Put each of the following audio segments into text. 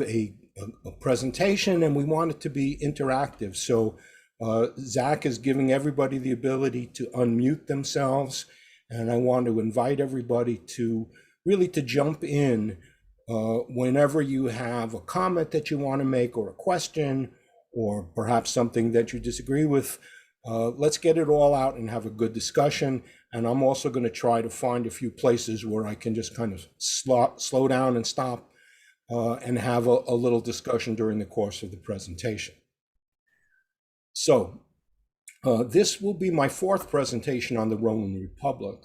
a presentation, and we want it to be interactive. So Zach is giving everybody the ability to unmute themselves, and I want to invite everybody to really to jump in whenever you have a comment that you want to make, or a question, or perhaps something that you disagree with. Let's get it all out and have a good discussion. And I'm also going to try to find a few places where I can just kind of slow down and stop and have a little discussion during the course of the presentation. So this will be my fourth presentation on the Roman Republic.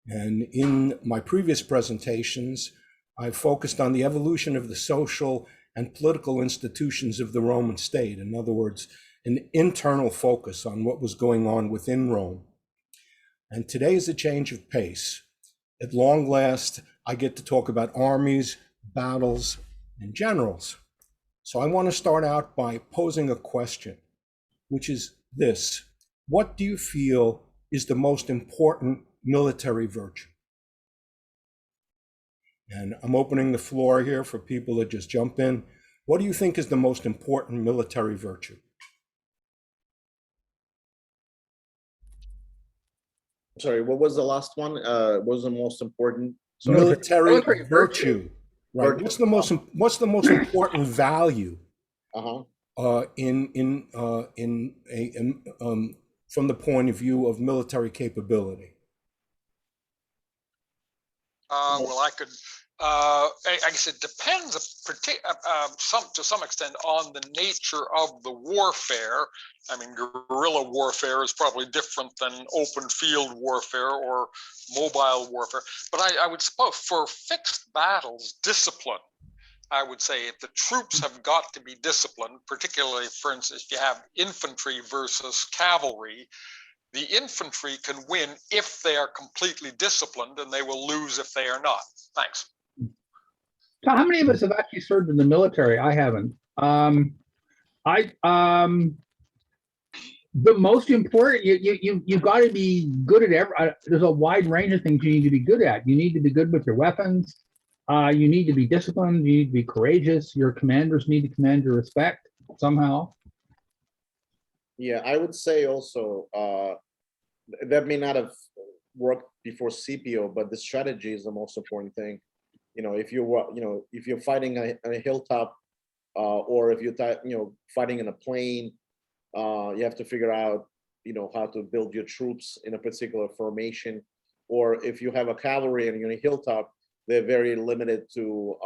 And in my previous presentations, I focused on the evolution of the social and political institutions of the Roman state. In other words, an internal focus on what was going on within Rome. And today is a change of pace. At long last, I get to talk about armies, battles, and generals. So I want to start out by posing a question, which is this: what do you feel is the most important military virtue? And I'm opening the floor here for people to just jump in. What do you think is the most important military virtue? Sorry, what was the last one? What was the most important? Military virtue. Right. What's the most important value from the point of view of military capability? Well, I guess it depends to some extent on the nature of the warfare. I mean, guerrilla warfare is probably different than open field warfare or mobile warfare. But I would suppose for fixed battles, discipline, I would say if the troops have got to be disciplined, particularly, for instance, if you have infantry versus cavalry, the infantry can win if they are completely disciplined, and they will lose if they are not. Thanks. So how many of us have actually served in the military? I haven't. The most important, you've got to be good at there's a wide range of things you need to be good at. You need to be good with your weapons. You need to be disciplined. You need to be courageous. Your commanders need to command your respect somehow. Yeah, I would say also that may not have worked before Scipio, but the strategy is the most important thing. You know, if you're fighting on a hilltop, or if you're fighting in a plain, you have to figure out how to build your troops in a particular formation. Or if you have a cavalry and you're on a hilltop, they're very limited to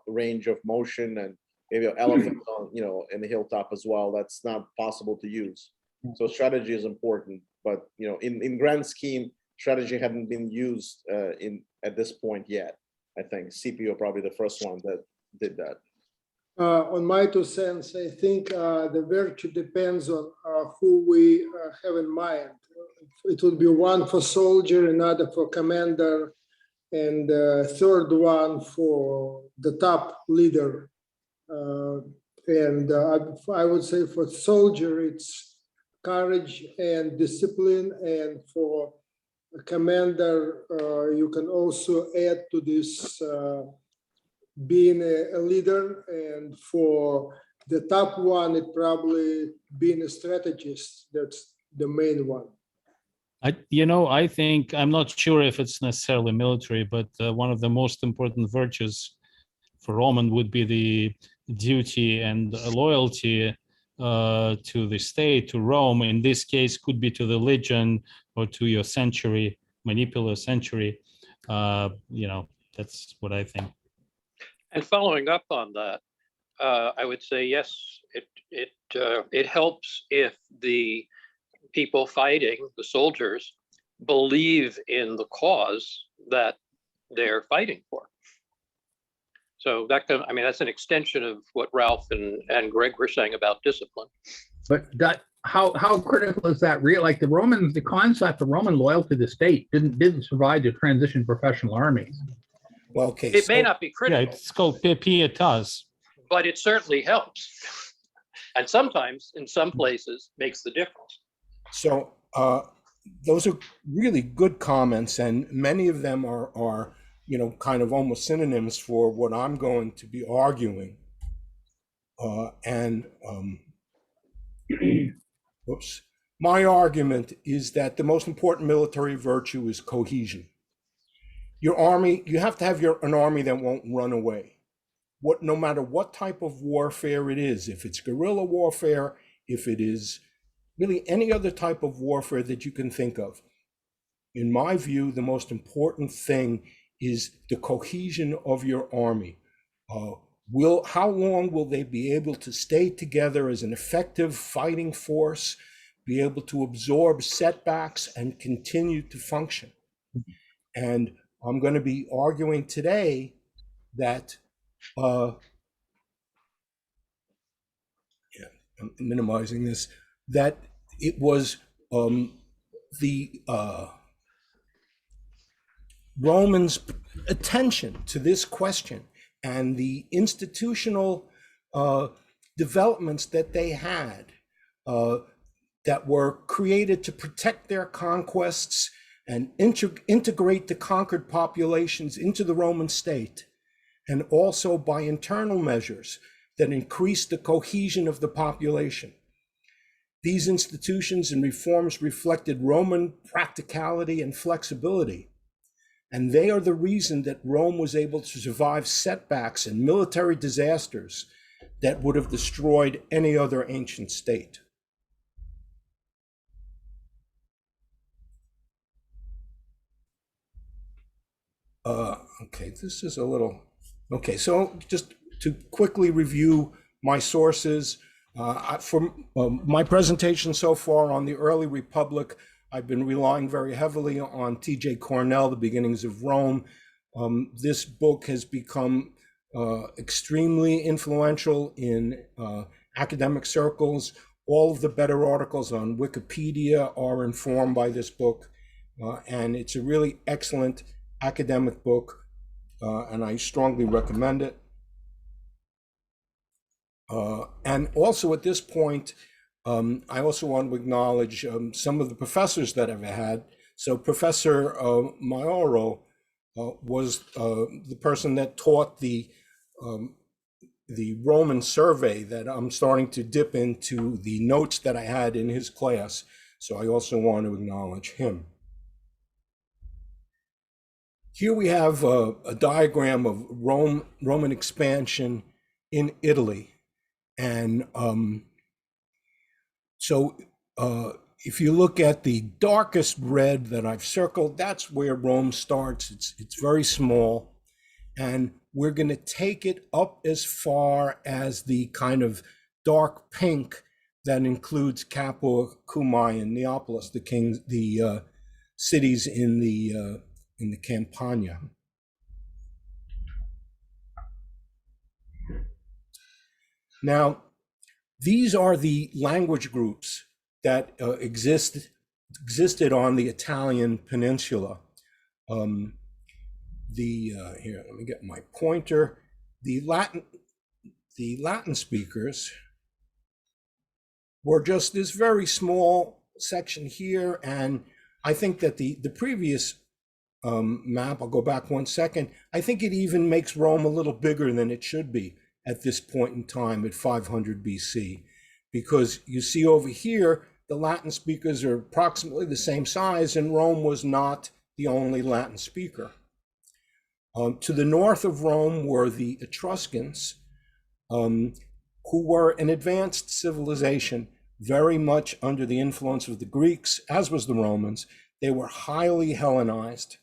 range of motion, and maybe elephants on in the hilltop as well. That's not possible to use. So strategy is important, but in grand scheme, strategy hadn't been used at this point yet. I think Scipio probably the first one that did that. On my 2 cents, I think the virtue depends on who we have in mind. It would be one for soldier, another for commander, and third one for the top leader. And I would say for soldier, it's courage and discipline, and for a commander, you can also add to this being a leader, and for the top one, it probably being a strategist. That's the main one. I think, I'm not sure if it's necessarily military, but one of the most important virtues for Roman would be the duty and loyalty to the state, to Rome. In this case, could be to the legion or to your century, manipular century. That's what I think. And following up on that, I would say yes. It helps if the people fighting, the soldiers, believe in the cause that they're fighting for. So that's an extension of what Ralph and Greg were saying about discipline. But how critical is that? Like the concept of Roman loyalty to the state didn't survive the transition to professional armies. Well, okay. It may not be critical. Yeah, it's called pietas. But it certainly helps. And sometimes, in some places, makes the difference. So those are really good comments, and many of them are kind of almost synonyms for what I'm going to be arguing. Whoops. My argument is that the most important military virtue is cohesion. Your army, you have to have an army that won't run away. No matter what type of warfare it is, if it's guerrilla warfare, if it is really any other type of warfare that you can think of. In my view, the most important thing is the cohesion of your army. How long will they be able to stay together as an effective fighting force, be able to absorb setbacks and continue to function? And I'm going to be arguing today that, I'm minimizing this, that it was the Romans' attention to this question and the institutional developments that they had that were created to protect their conquests and integrate the conquered populations into the Roman state, and also by internal measures that increased the cohesion of the population. These institutions and reforms reflected Roman practicality and flexibility, and they are the reason that Rome was able to survive setbacks and military disasters that would have destroyed any other ancient state. Okay, this is a little, okay, so just to quickly review my sources, for my presentation so far on the early Republic, I've been relying very heavily on T.J. Cornell, The Beginnings of Rome. This book has become extremely influential in academic circles. All of the better articles on Wikipedia are informed by this book, and it's a really excellent academic book, and I strongly recommend it. And also at this point, I also want to acknowledge some of the professors that I've had. So Professor Mauro was the person that taught the Roman survey that I'm starting to dip into the notes that I had in his class. So I also want to acknowledge him. Here we have a diagram of Roman expansion in Italy. And so if you look at the darkest red that I've circled, that's where Rome starts. It's very small. And we're going to take it up as far as the kind of dark pink that includes Capua, Cumae, and Neapolis, the cities in the Campania. Now, these are the language groups that existed on the Italian peninsula. Here, let me get my pointer. The Latin speakers were just this very small section here, and I think that the previous map, I'll go back 1 second, I think it even makes Rome a little bigger than it should be at this point in time at 500 BC, because you see over here, the Latin speakers are approximately the same size, and Rome was not the only Latin speaker. To the north of Rome were the Etruscans, who were an advanced civilization, very much under the influence of the Greeks, as was the Romans. They were highly Hellenized,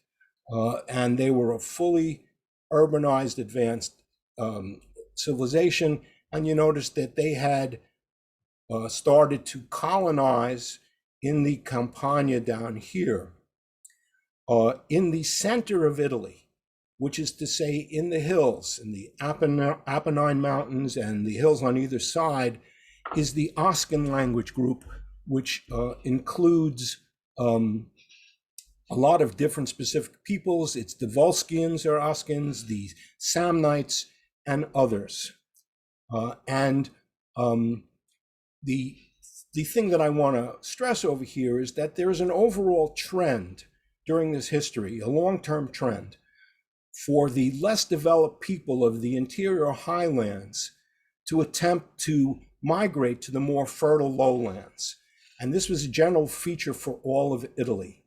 and they were a fully urbanized, advanced civilization. And you notice that they had started to colonize in the Campania down here. In the center of Italy, which is to say in the hills, in the Apennine Mountains and the hills on either side, is the Oscan language group, which includes a lot of different specific peoples. It's the Volscians or Oscans, the Samnites, and others. The thing that I want to stress over here is that there is an overall trend during this history, a long-term trend, for the less developed people of the interior highlands to attempt to migrate to the more fertile lowlands. And this was a general feature for all of Italy.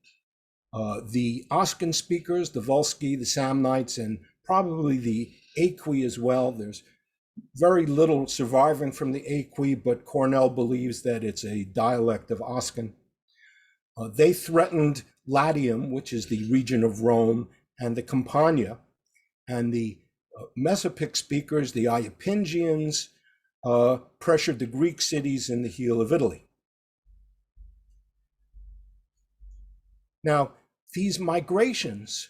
The Oscan speakers, the Volsci, the Samnites, and probably the Aequi as well. There's very little surviving from the Aequi, but Cornell believes that it's a dialect of Oscan. They threatened Latium, which is the region of Rome, and the Campania, and the Mesopic speakers, the Iapingians, pressured the Greek cities in the heel of Italy. Now, these migrations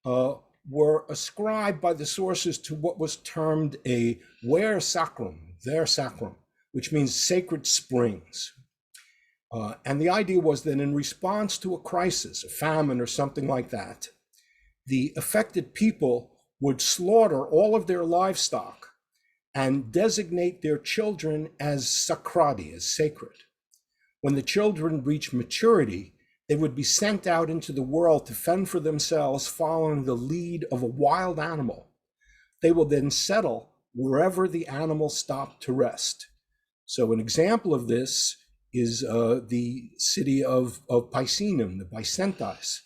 were ascribed by the sources to what was termed a ver sacrum, which means sacred springs. And the idea was that in response to a crisis, a famine or something like that, the affected people would slaughter all of their livestock and designate their children as sacradi, as sacred. When the children reached maturity, they would be sent out into the world to fend for themselves, following the lead of a wild animal. They will then settle wherever the animal stopped to rest. So an example of this is the city of Picenum, the Bicentais,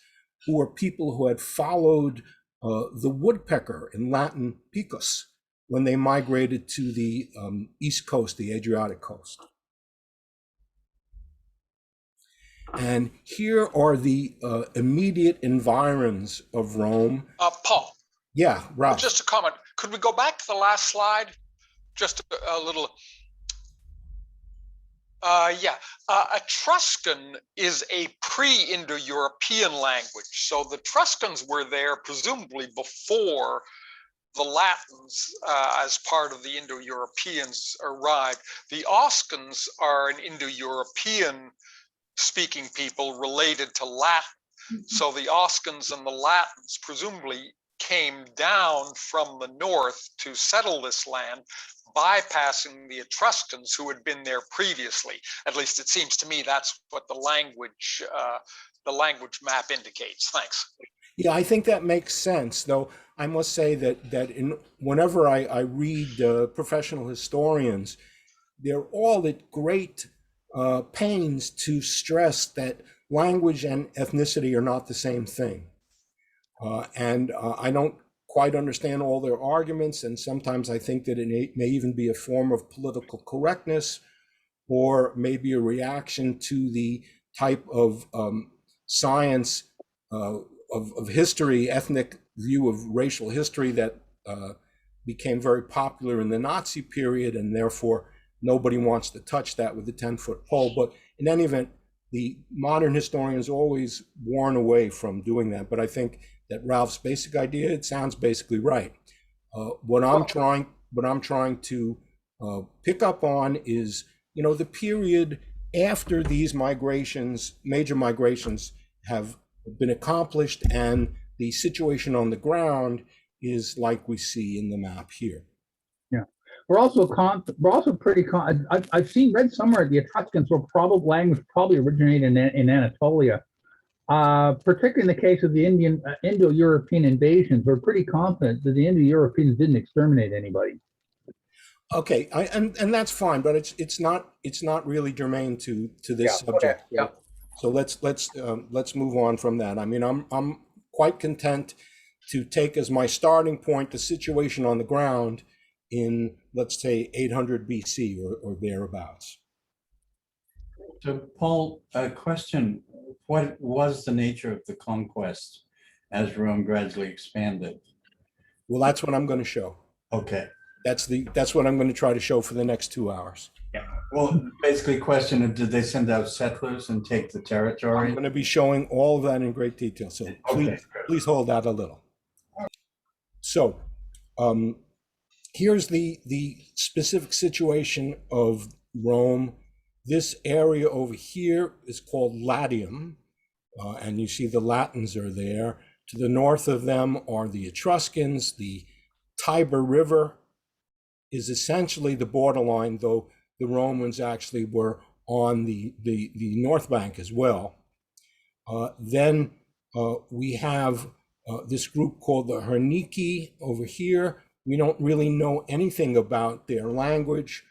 who were people who had followed the woodpecker, in Latin picus, when they migrated to the east coast, the Adriatic coast. And here are the immediate environs of Rome. Paul, Yeah, right. just a comment. Could we go back to the last slide? Just a little. Etruscan is a pre-Indo-European language. So the Etruscans were there presumably before the Latins, as part of the Indo-Europeans, arrived. The Oscans are an Indo-European speaking people related to Latin. So the Oscans and the Latins presumably came down from the north to settle this land, bypassing the Etruscans who had been there previously. At least it seems to me that's what the language map indicates. Thanks. Yeah, I think that makes sense, though I must say that whenever I read professional historians, they're all at great pains to stress that language and ethnicity are not the same thing. And I don't quite understand all their arguments, and sometimes I think that it may even be a form of political correctness, or maybe a reaction to the type of science of history, ethnic view of racial history that became very popular in the Nazi period, and therefore nobody wants to touch that with a 10-foot pole. But in any event, the modern historians always warn away from doing that. But I think that Ralph's basic idea, it sounds basically right. What I'm trying to pick up on is, the period after these migrations, major migrations, have been accomplished, and the situation on the ground is like we see in the map here. Yeah, we're also pretty. I've read somewhere the Etruscans were language probably originated in Anatolia. Particularly in the case of the Indo-European invasions, we're pretty confident that the Indo-Europeans didn't exterminate anybody. Okay, and that's fine, but it's not really germane to this subject. Okay. Yeah. So let's move on from that. I mean, I'm quite content to take as my starting point the situation on the ground in, let's say, 800 BC or thereabouts. So, Paul, a question: what was the nature of the conquest as Rome gradually expanded? Well, that's what I'm going to show. Okay. That's what I'm going to try to show for the next 2 hours. Yeah. Well, basically, question of did they send out settlers and take the territory? I'm going to be showing all of that in great detail. So please hold out a little. So here's the specific situation of Rome. This area over here is called Latium, and you see the Latins are there. To the north of them are the Etruscans. The Tiber River is essentially the borderline, though the Romans actually were on the north bank as well. Then we have this group called the Herniki over here. We don't really know anything about their language,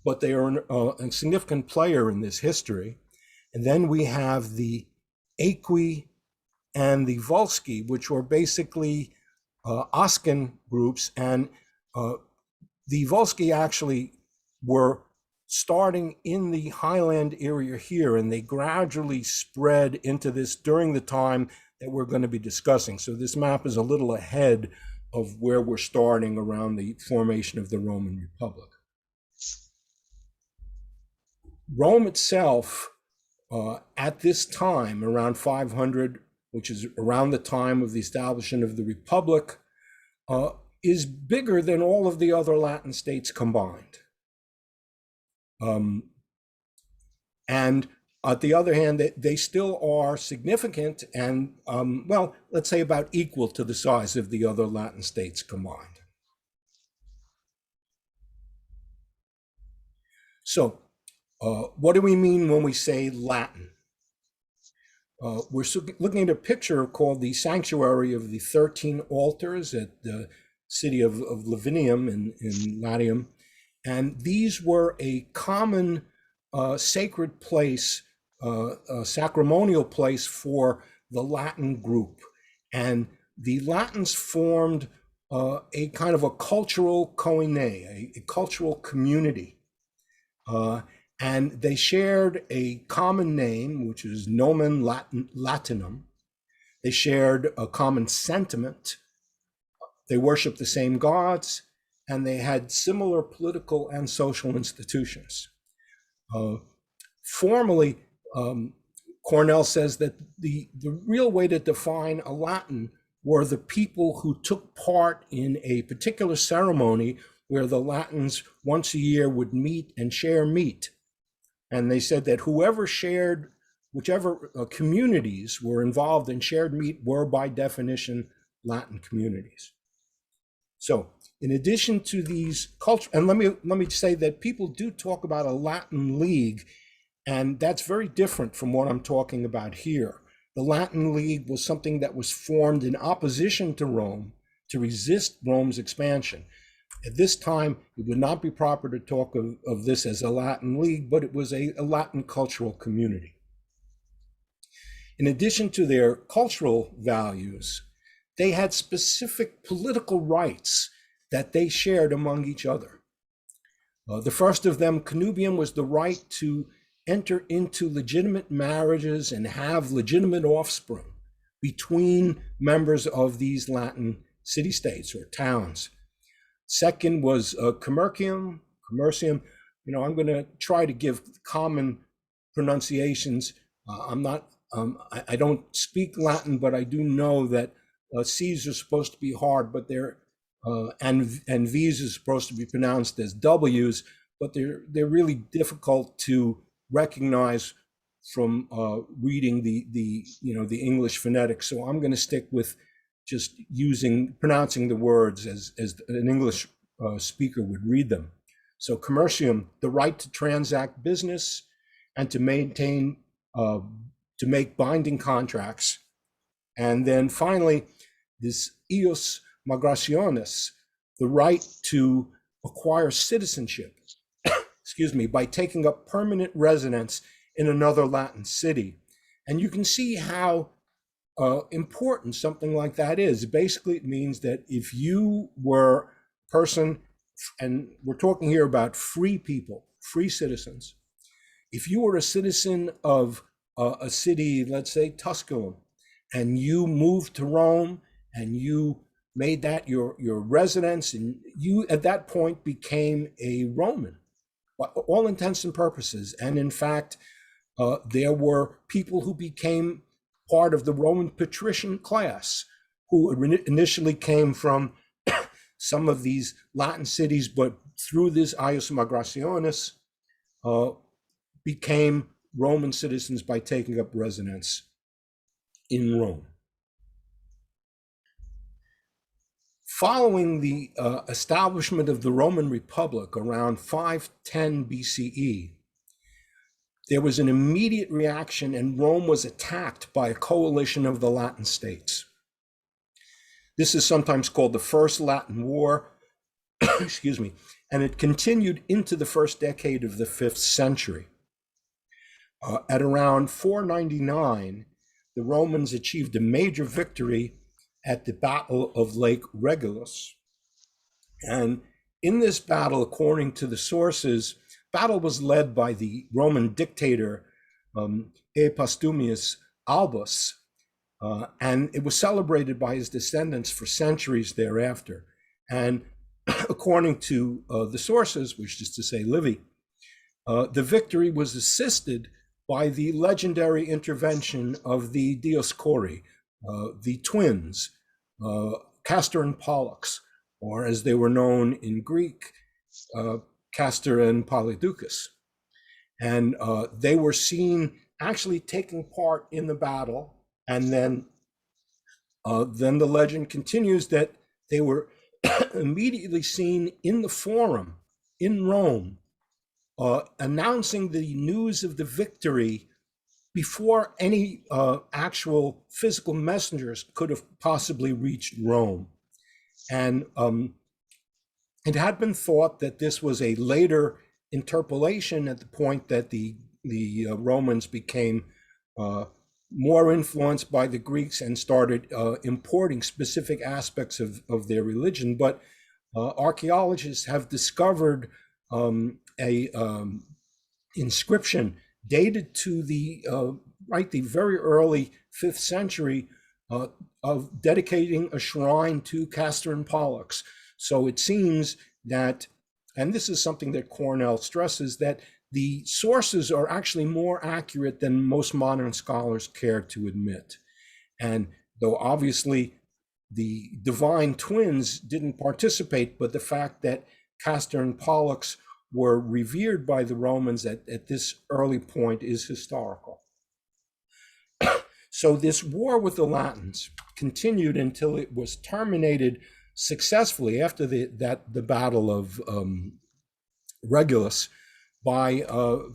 but they are a significant player in this history. And then we have the Equi and the Volsci, which were basically Oscan groups. And the Volsci actually were starting in the highland area here, and they gradually spread into this during the time that we're going to be discussing. So this map is a little ahead of where we're starting around the formation of the Roman Republic. Rome itself, at this time, around 500, which is around the time of the establishment of the Republic, is bigger than all of the other Latin states combined. And on the other hand, they still are significant and, well, let's say about equal to the size of the other Latin states combined. So what do we mean when we say Latin? We're looking at a picture called the Sanctuary of the 13 Altars at the city of Lavinium in Latium. And these were a common sacred place, a sacramonial place for the Latin group. And the Latins formed a kind of a cultural koine, a cultural community. And they shared a common name, which is nomen Latinum. They shared a common sentiment. They worshiped the same gods, and they had similar political and social institutions. Formally, Cornell says that the real way to define a Latin were the people who took part in a particular ceremony where the Latins once a year would meet and share meat. And they said that whoever shared, whichever communities were involved in shared meat were by definition Latin communities. So in addition to these culture, and let me say that people do talk about a Latin League, and that's very different from what I'm talking about here. The Latin League was something that was formed in opposition to Rome to resist Rome's expansion. At this time, it would not be proper to talk of this as a Latin League, but it was a Latin cultural community. In addition to their cultural values, they had specific political rights that they shared among each other. The first of them, connubium, was the right to enter into legitimate marriages and have legitimate offspring between members of these Latin city-states or towns. Second was commercium. You know, I'm going to try to give common pronunciations. I don't speak Latin, but I do know that C's are supposed to be hard, but they're and V's is supposed to be pronounced as W's, but they're really difficult to recognize from reading the English phonetics. So I'm going to stick with just pronouncing the words as an English speaker would read them. So commercium, the right to transact business and to maintain, to make binding contracts. And then finally, this ius migrationis, the right to acquire citizenship, excuse me, by taking up permanent residence in another Latin city. And you can see how important something like that is. Basically, it means that if you were a person, and we're talking here about free people, free citizens, if you were a citizen of a city, let's say Tusculum, and you moved to Rome and you made that your residence, and you at that point became a Roman, by all intents and purposes. And in fact, there were people who became part of the Roman patrician class who initially came from some of these Latin cities, but through this ius migrationis became Roman citizens by taking up residence in Rome. Following the establishment of the Roman Republic around 510 BCE, there was an immediate reaction, and Rome was attacked by a coalition of the Latin states. This is sometimes called the First Latin War, excuse me, and it continued into the first decade of the 5th century. At around 499, the Romans achieved a major victory at the Battle of Lake Regillus. And in this battle, according to the sources, battle was led by the Roman dictator Epastumius Albus, and it was celebrated by his descendants for centuries thereafter. And according to the sources, which is to say Livy, the victory was assisted by the legendary intervention of the Dioscuri, the twins, Castor and Pollux, or as they were known in Greek, Castor and Polydeucus. And they were seen actually taking part in the battle. And then the legend continues that they were immediately seen in the Forum in Rome, announcing the news of the victory before any actual physical messengers could have possibly reached Rome. And it had been thought that this was a later interpolation at the point that the Romans became more influenced by the Greeks and started importing specific aspects of their religion. But archaeologists have discovered a inscription dated to the very early 5th century of dedicating a shrine to Castor and Pollux. So it seems that, and this is something that Cornell stresses, that the sources are actually more accurate than most modern scholars care to admit. And though obviously the divine twins didn't participate, but the fact that Castor and Pollux were revered by the Romans at this early point is historical. So this war with the Latins continued until it was terminated successfully after the Battle of Regulus by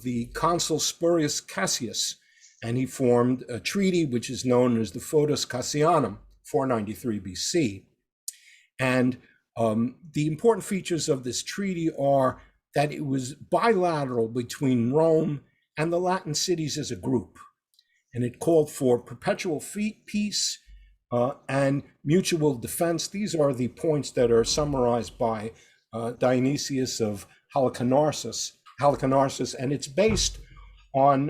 the consul Spurius Cassius, and he formed a treaty which is known as the Foedus Cassianum, 493 BC. And the important features of this treaty are that it was bilateral between Rome and the Latin cities as a group. And it called for perpetual peace and mutual defense. These are the points that are summarized by Dionysius of Halicarnassus, and it's based on,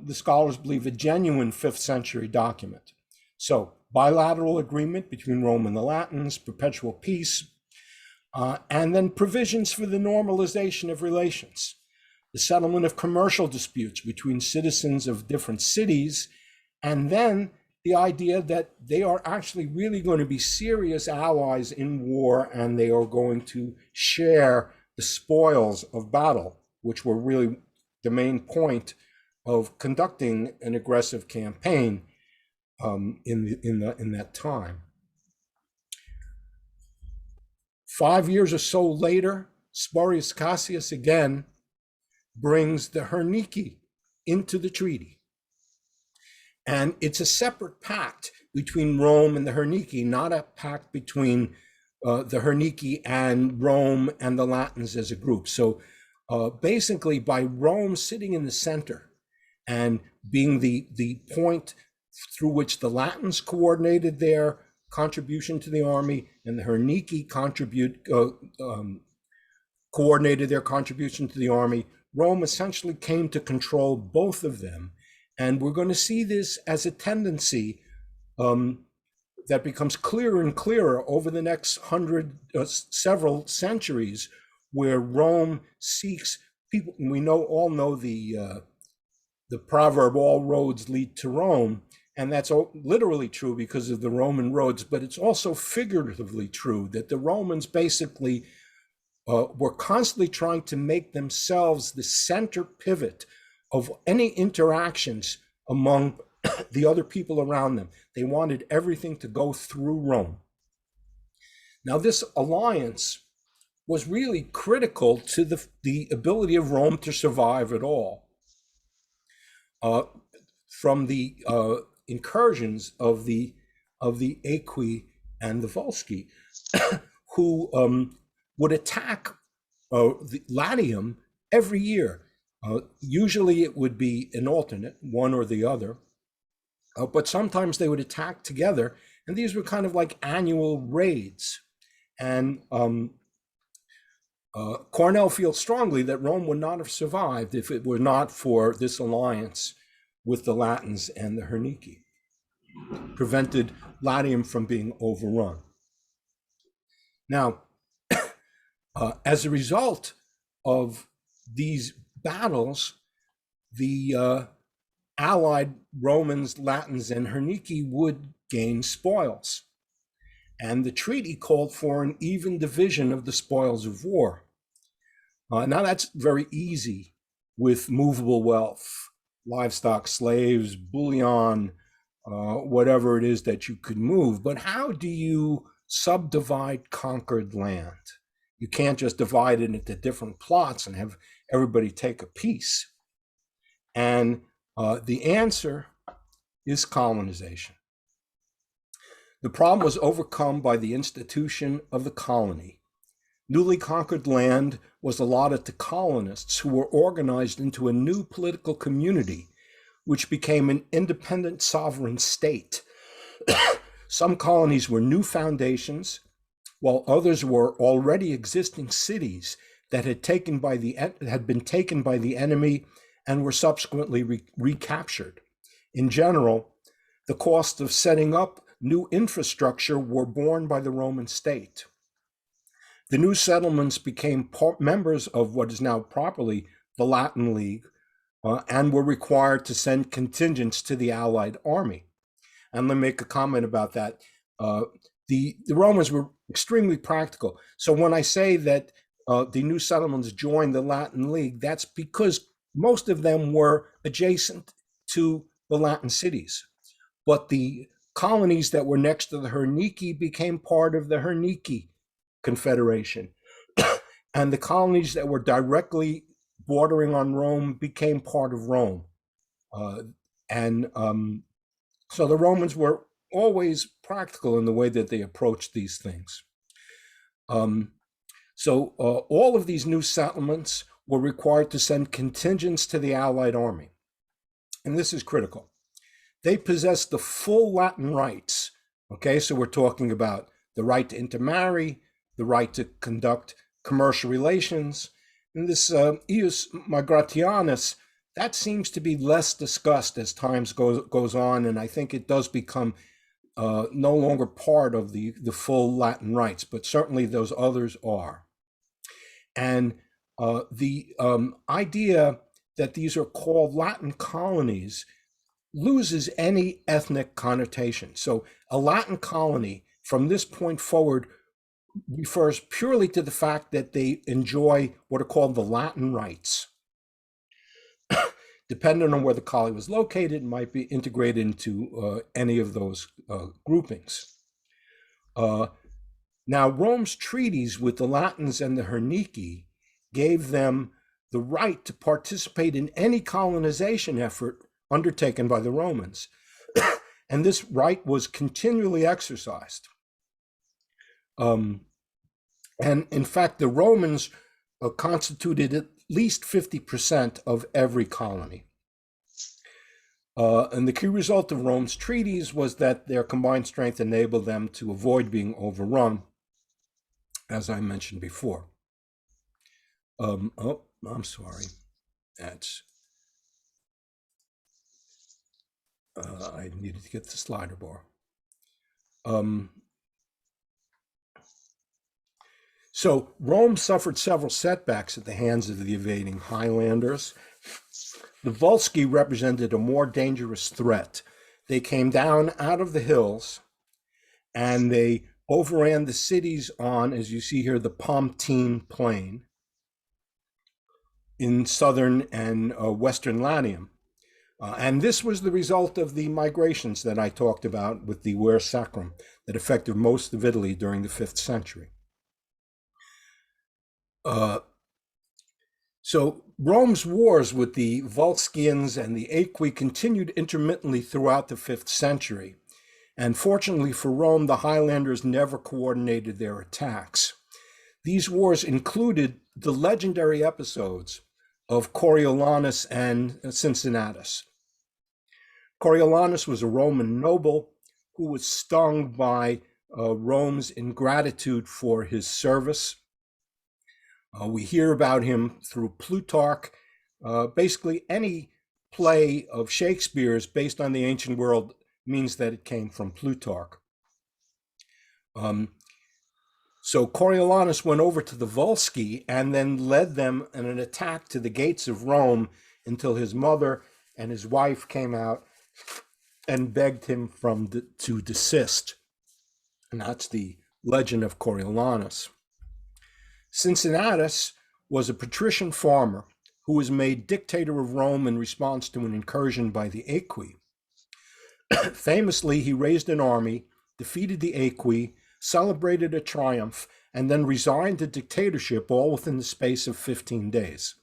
the scholars believe, a genuine 5th century document. So bilateral agreement between Rome and the Latins, perpetual peace, and then provisions for the normalization of relations, the settlement of commercial disputes between citizens of different cities, and then the idea that they are actually really going to be serious allies in war, and they are going to share the spoils of battle, which were really the main point of conducting an aggressive campaign in that time. 5 years or so later, Spurius Cassius again brings the Herniki into the treaty. And it's a separate pact between Rome and the Herniki, not a pact between the Herniki and Rome and the Latins as a group. So basically, by Rome sitting in the center and being the point through which the Latins coordinated their contribution to the army and the Herniki coordinated their contribution to the army, Rome essentially came to control both of them. And we're going to see this as a tendency that becomes clearer and clearer over the next several centuries, where Rome seeks people. We all know the proverb, all roads lead to Rome. And that's literally true because of the Roman roads, but it's also figuratively true that the Romans basically were constantly trying to make themselves the center pivot of any interactions among the other people around them. They wanted everything to go through Rome. Now, this alliance was really critical to the ability of Rome to survive at all. From the incursions of the Aequi and the Volsci, who would attack the Latium every year. Usually it would be an alternate, one or the other, but sometimes they would attack together, and these were kind of like annual raids. And Cornell feels strongly that Rome would not have survived if it were not for this alliance with the Latins and the Hernici, prevented Latium from being overrun. Now, as a result of these battles, the allied Romans, Latins, and Hernici would gain spoils. And the treaty called for an even division of the spoils of war. Now that's very easy with movable wealth, livestock, slaves, bullion, whatever it is that you could move. But how do you subdivide conquered land? You can't just divide it into different plots and have everybody take a piece. And the answer is colonization. The problem was overcome by the institution of the colony. Newly conquered land was allotted to colonists who were organized into a new political community, which became an independent sovereign state. Some colonies were new foundations, while others were already existing cities that had been taken by the enemy and were subsequently recaptured. In general, the cost of setting up new infrastructure were borne by the Roman state. The new settlements became members of what is now properly the Latin League, and were required to send contingents to the allied army. And let me make a comment about that. The Romans were extremely practical. So when I say that the new settlements joined the Latin League, that's because most of them were adjacent to the Latin cities. But the colonies that were next to the Hernici became part of the Hernici Confederation. And the colonies that were directly bordering on Rome became part of Rome. So the Romans were always practical in the way that they approached these things. So all of these new settlements were required to send contingents to the Allied army. And this is critical. They possessed the full Latin rights. Okay, so we're talking about the right to intermarry, the right to conduct commercial relations. And this ius migratianus, that seems to be less discussed as time goes on, and I think it does become no longer part of the full Latin rights, but certainly those others are. And the idea that these are called Latin colonies loses any ethnic connotation. So a Latin colony from this point forward refers purely to the fact that they enjoy what are called the Latin rights. Depending on where the colony was located, it might be integrated into any of those groupings. Now, Rome's treaties with the Latins and the Hernici gave them the right to participate in any colonization effort undertaken by the Romans. And this right was continually exercised. And in fact, the Romans constituted at least 50% of every colony. And the key result of Rome's treaties was that their combined strength enabled them to avoid being overrun, as I mentioned before. Oh, I'm sorry. That's, I needed to get the slider bar. So Rome suffered several setbacks at the hands of the invading Highlanders. The Volsci represented a more dangerous threat. They came down out of the hills and they overran the cities on, as you see here, the Pontine Plain in southern and western Latium. And this was the result of the migrations that I talked about with the Ver Sacrum that affected most of Italy during the 5th century. So Rome's wars with the Volscians and the Aequi continued intermittently throughout the 5th century. And fortunately for Rome, the Highlanders never coordinated their attacks. These wars included the legendary episodes of Coriolanus and Cincinnatus. Coriolanus was a Roman noble who was stung by Rome's ingratitude for his service. We hear about him through Plutarch. Basically, any play of Shakespeare's based on the ancient world means that it came from Plutarch. So Coriolanus went over to the Volsci and then led them in an attack to the gates of Rome until his mother and his wife came out and begged him to desist. And that's the legend of Coriolanus. Cincinnatus was a patrician farmer who was made dictator of Rome in response to an incursion by the Aequi. Famously, he raised an army, defeated the Aequi, celebrated a triumph, and then resigned the dictatorship all within the space of 15 days.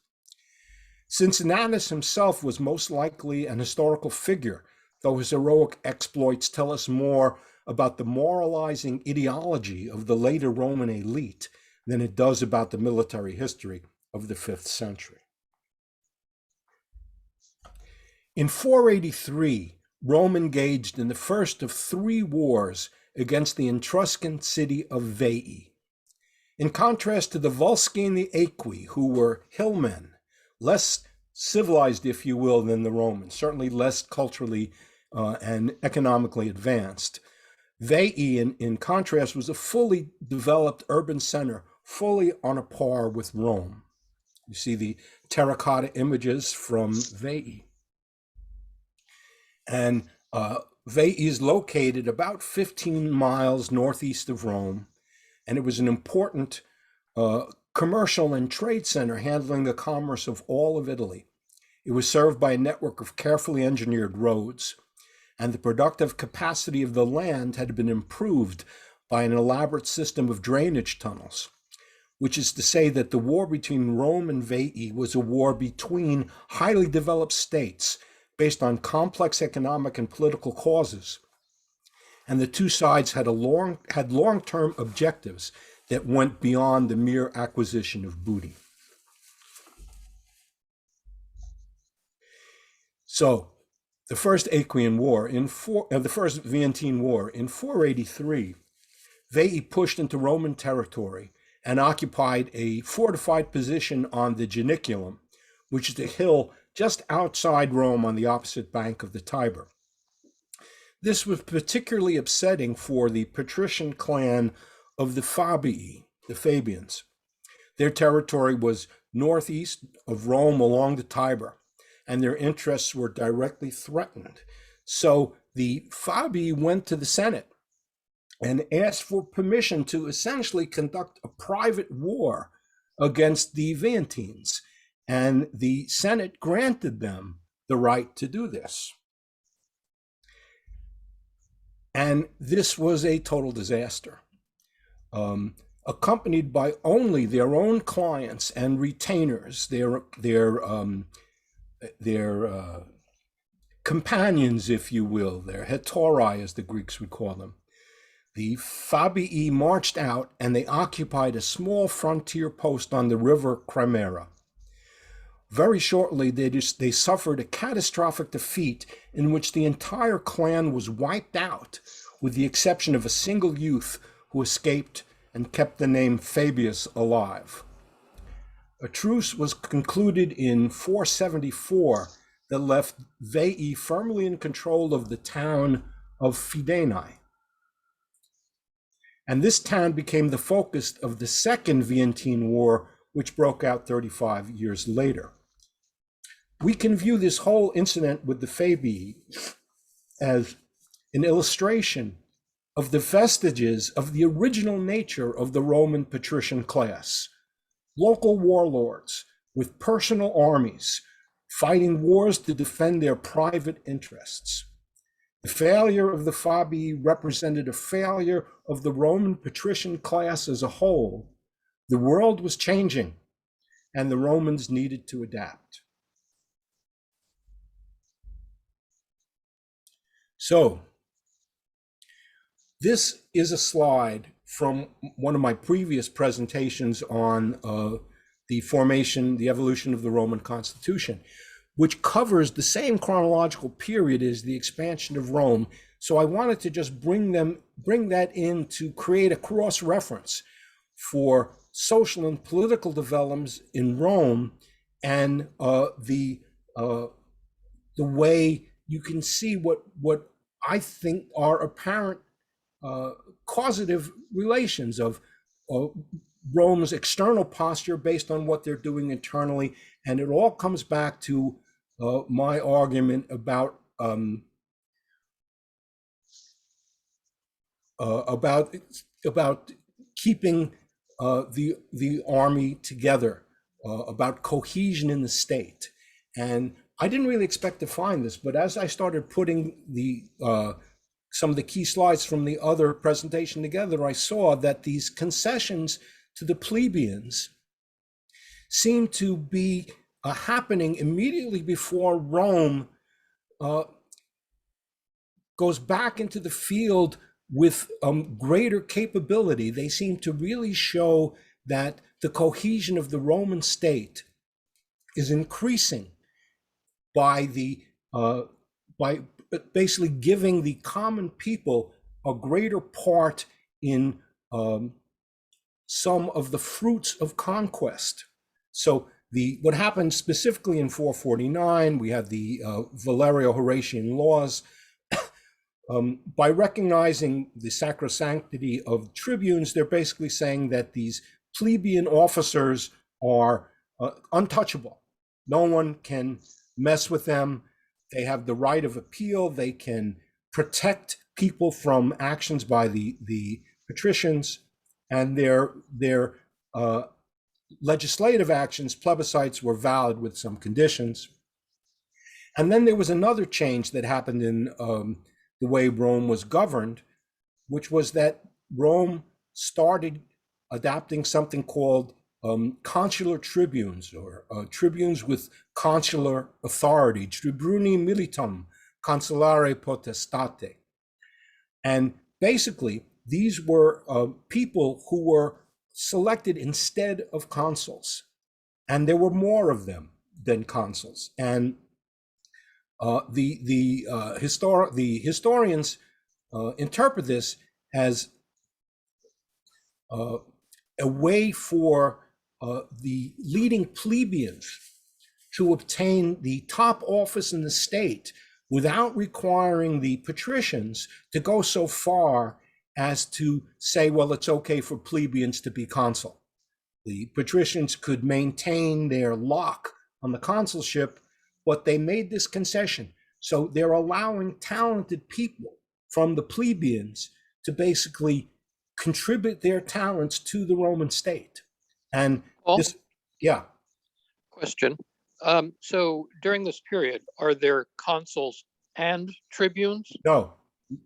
Cincinnatus himself was most likely an historical figure, though his heroic exploits tell us more about the moralizing ideology of the later Roman elite than it does about the military history of the 5th century. In 483, Rome engaged in the first of 3 wars against the Etruscan city of Veii. In contrast to the Volsci and the Aequi, who were hillmen, less civilized, if you will, than the Romans, certainly less culturally and economically advanced, Veii, in contrast, was a fully developed urban center, fully on a par with Rome. You see the terracotta images from Veii. And Veii is located about 15 miles northeast of Rome, and it was an important commercial and trade center handling the commerce of all of Italy. It was served by a network of carefully engineered roads, and the productive capacity of the land had been improved by an elaborate system of drainage tunnels, which is to say that the war between Rome and Veii was a war between highly developed states based on complex economic and political causes. And the two sides had long-term objectives that went beyond the mere acquisition of booty. So, the first Aequian War, the first Veientine War, in 483, Veii pushed into Roman territory and occupied a fortified position on the Janiculum, which is a hill just outside Rome on the opposite bank of the Tiber. This was particularly upsetting for the patrician clan of the Fabii, the Fabians. Their territory was northeast of Rome along the Tiber, and their interests were directly threatened. So the Fabii went to the Senate and asked for permission to essentially conduct a private war against the Veientines, and the Senate granted them the right to do this. And this was a total disaster, accompanied by only their own clients and retainers, their companions, if you will, their hetorai, as the Greeks would call them. The Fabii marched out and they occupied a small frontier post on the river Crimera. Very shortly, they suffered a catastrophic defeat in which the entire clan was wiped out, with the exception of a single youth who escaped and kept the name Fabius alive. A truce was concluded in 474 that left Veii firmly in control of the town of Fieni. And this town became the focus of the Second Veientine War, which broke out 35 years later. We can view this whole incident with the Fabii as an illustration of the vestiges of the original nature of the Roman patrician class. Local warlords with personal armies fighting wars to defend their private interests. The failure of the Fabii represented a failure of the Roman patrician class as a whole. The world was changing, and the Romans needed to adapt. So, This is a slide from one of my previous presentations on the evolution of the Roman constitution, which covers the same chronological period as the expansion of Rome. So I wanted to just bring that in to create a cross-reference for social and political developments in Rome, and the way you can see what I think are apparent causative relations of Rome's external posture based on what they're doing internally. And it all comes back to my argument about keeping the army together, about cohesion in the state. And I didn't really expect to find this, but as I started putting some of the key slides from the other presentation together, I saw that these concessions to the plebeians seem to be happening immediately before Rome goes back into the field with greater capability. They seem to really show that the cohesion of the Roman state is increasing by basically giving the common people a greater part in some of the fruits of conquest. So what happened specifically in 449, we had the Valerio-Horatian laws. By recognizing the sacrosanctity of tribunes, they're basically saying that these plebeian officers are untouchable. No one can mess with them. They have the right of appeal. They can protect people from actions by the patricians, and their legislative actions, plebiscites, were valid with some conditions. And then there was another change that happened in the way Rome was governed, which was that Rome started adopting something called consular tribunes, or tribunes with consular authority, tribuni militum consulare potestate. And basically, these were people who were selected instead of consuls, and there were more of them than consuls. And the historians interpret this as a way for the leading plebeians to obtain the top office in the state without requiring the patricians to go so far as to say, well, it's okay for plebeians to be consul. The patricians could maintain their lock on the consulship, but they made this concession. So they're allowing talented people from the plebeians to basically contribute their talents to the Roman state. And this, yeah. Question. So during this period, are there consuls and tribunes? No,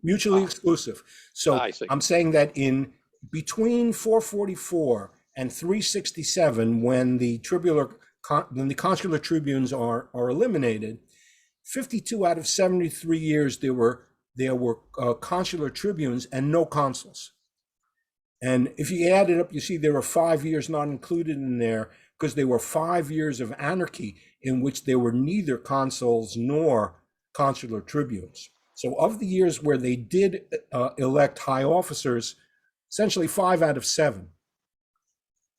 mutually exclusive. So I'm saying that in between 444 and 367, when the consular tribunes are eliminated, 52 out of 73 years there were consular tribunes and no consuls. And if you add it up, you see there were 5 years not included in there because there were 5 years of anarchy in which there were neither consuls nor consular tribunes. So of the years where they did elect high officers, essentially 5 out of 7,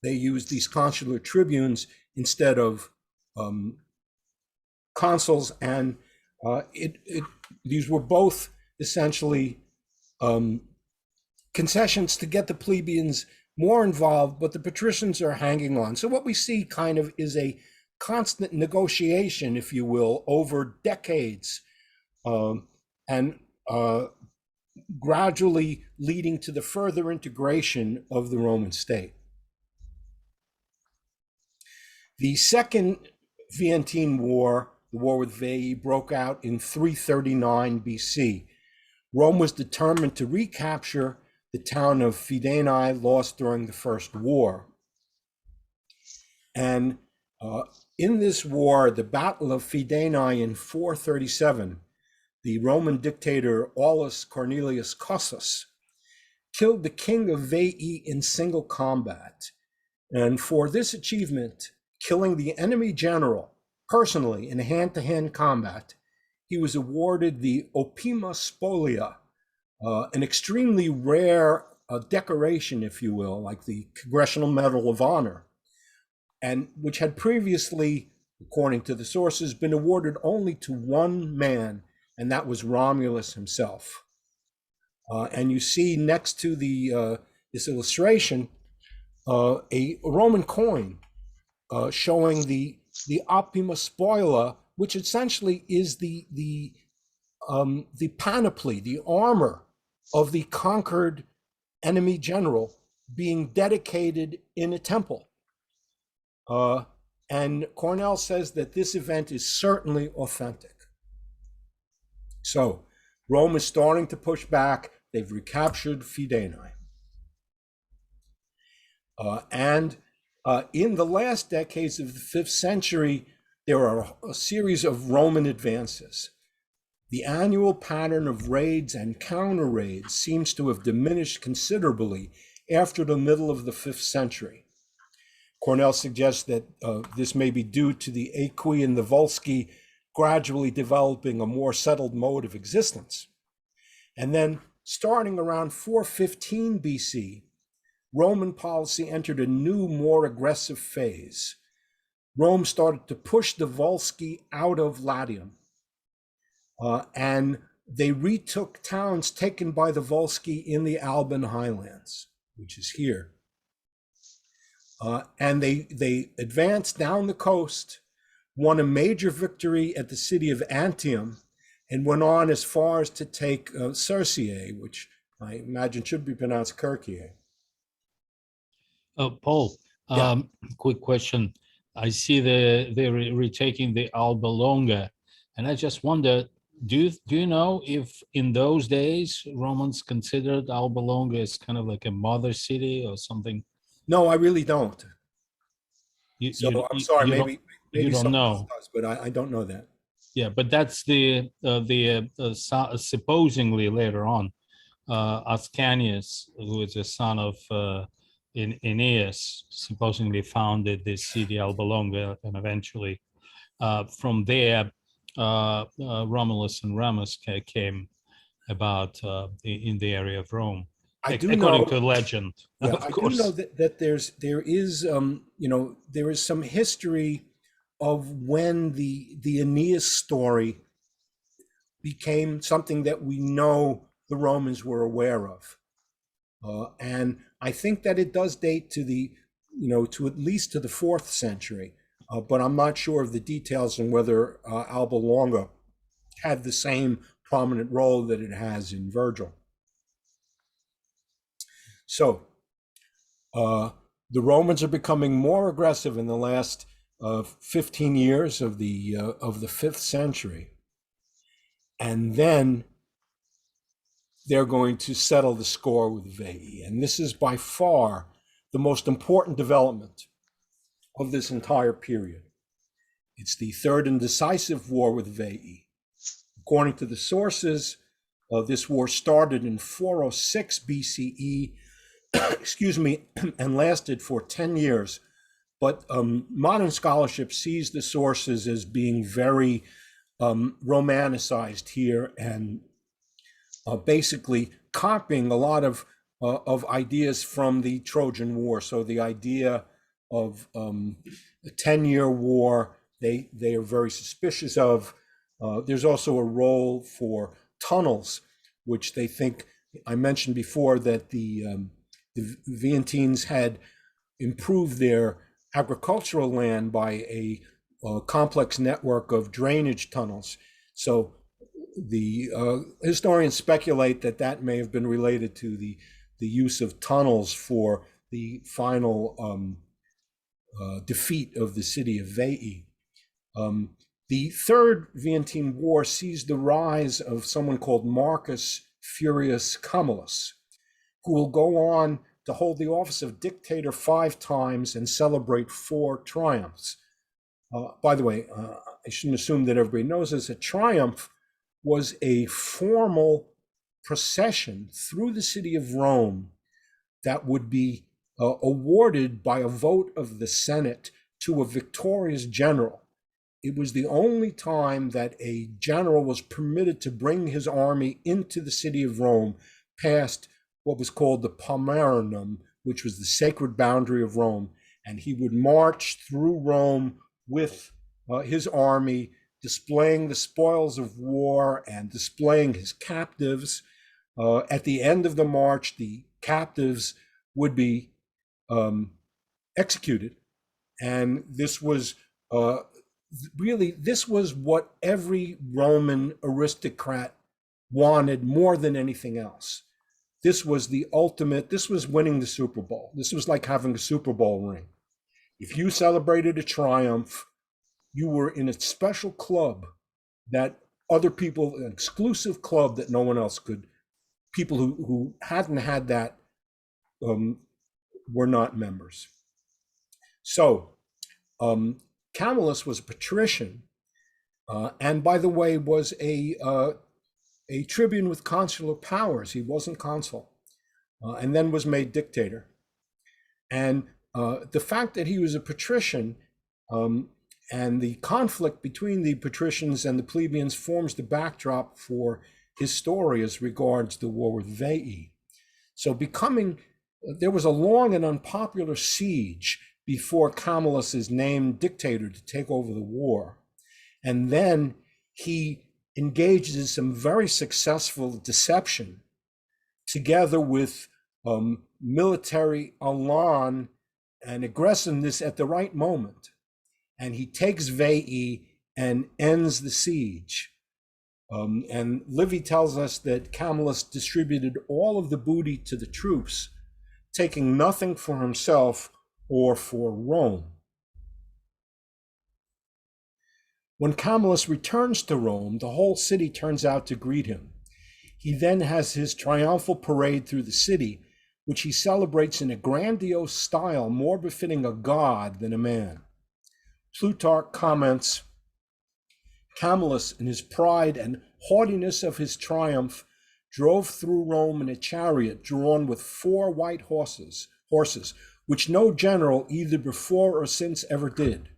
they used these consular tribunes instead of consuls. And these were both essentially concessions to get the plebeians more involved, but the patricians are hanging on. So what we see kind of is a constant negotiation, if you will, over decades, and gradually leading to the further integration of the Roman state. The Second Fientine War, the war with Veii, broke out in 339 BC. Rome was determined to recapture the town of Fieni, lost during the First War. And in this war, the Battle of Fieni in 437, the Roman dictator Aulus Cornelius Cussus killed the king of Veii in single combat. And for this achievement, killing the enemy general personally in hand-to-hand combat, he was awarded the Opima Spolia, an extremely rare decoration, if you will, like the Congressional Medal of Honor, and which had previously, according to the sources, been awarded only to one man, and that was Romulus himself. And you see next to the this illustration a Roman coin showing the Opima Spolia, which essentially is the panoply, the armor of the conquered enemy general being dedicated in a temple. And Cornell says that this event is certainly authentic. So Rome is starting to push back. They've recaptured Fidenae. And in the last decades of the 5th century, there are a series of Roman advances. The annual pattern of raids and counter raids seems to have diminished considerably after the middle of the 5th century. Cornell suggests that this may be due to the Aequi and the Volsci gradually developing a more settled mode of existence. And then starting around 415 BC, Roman policy entered a new, more aggressive phase. Rome started to push the Volsci out of Latium, and they retook towns taken by the Volsci in the Alban highlands, which is here. And they advanced down the coast, won a major victory at the city of Antium, and went on as far as to take Circeii, which I imagine should be pronounced Kirkiae. Paul, Yeah. quick question. I see they're retaking the Albalonga, and I just wonder, do you know if in those days Romans considered Albalonga as kind of like a mother city or something? No, I really don't. So I'm sorry, you maybe don't someone know. else does, but I don't know that. Yeah, but that's the supposedly later on, Ascanius, who is the son of Aeneas, supposedly founded this city Albalonga, and eventually from there Romulus and Remus came about in the area of Rome, according to legend. Yeah, of I course. do know that there is some history of when the Aeneas story became something that we know the Romans were aware of, and I think that it does date to to at least to the 4th century, but I'm not sure of the details on whether Albalonga had the same prominent role that it has in Virgil. So the Romans are becoming more aggressive in the last 15 years of the 5th century, and then they're going to settle the score with Veii. And this is by far the most important development of this entire period. It's the third and decisive war with Veii. According to the sources, this war started in 406 BCE, excuse me, and lasted for 10 years. But modern scholarship sees the sources as being very romanticized here, and basically copying a lot of ideas from the Trojan War. So the idea of a 10-year war, they are very suspicious of. There's also a role for tunnels, which they think, I mentioned before that the Veientines had improved their agricultural land by a complex network of drainage tunnels. So the historians speculate that that may have been related to the use of tunnels for the final defeat of the city of Veii. The Third Veientine War sees the rise of someone called Marcus Furius Camillus, who will go on to hold the office of dictator 5 times and celebrate 4 triumphs. By the way, I shouldn't assume that everybody knows this. A triumph was a formal procession through the city of Rome that would be awarded by a vote of the Senate to a victorious general. It was the only time that a general was permitted to bring his army into the city of Rome past what was called the Palmerinum, which was the sacred boundary of Rome. And he would march through Rome with his army, displaying the spoils of war and displaying his captives. At the end of the march, the captives would be executed. And this was this was what every Roman aristocrat wanted more than anything else. This was the ultimate, this was winning the Super Bowl. This was like having a Super Bowl ring. If you celebrated a triumph, you were in a special club that other people, an exclusive club that no one else could, people who hadn't had that were not members. So Camillus was a patrician, and by the way, was a tribune with consular powers. He wasn't consul, and then was made dictator. And the fact that he was a patrician and the conflict between the patricians and the plebeians forms the backdrop for his story as regards the war with Veii. So there was a long and unpopular siege before Camillus is named dictator to take over the war. And then he engages in some very successful deception together with military elan and aggressiveness at the right moment. And he takes Veii and ends the siege. And Livy tells us that Camillus distributed all of the booty to the troops, taking nothing for himself or for Rome. When Camillus returns to Rome, the whole city turns out to greet him. He then has his triumphal parade through the city, which he celebrates in a grandiose style more befitting a god than a man. Plutarch comments, Camillus, in his pride and haughtiness of his triumph, drove through Rome in a chariot drawn with 4 white horses, which no general either before or since ever did.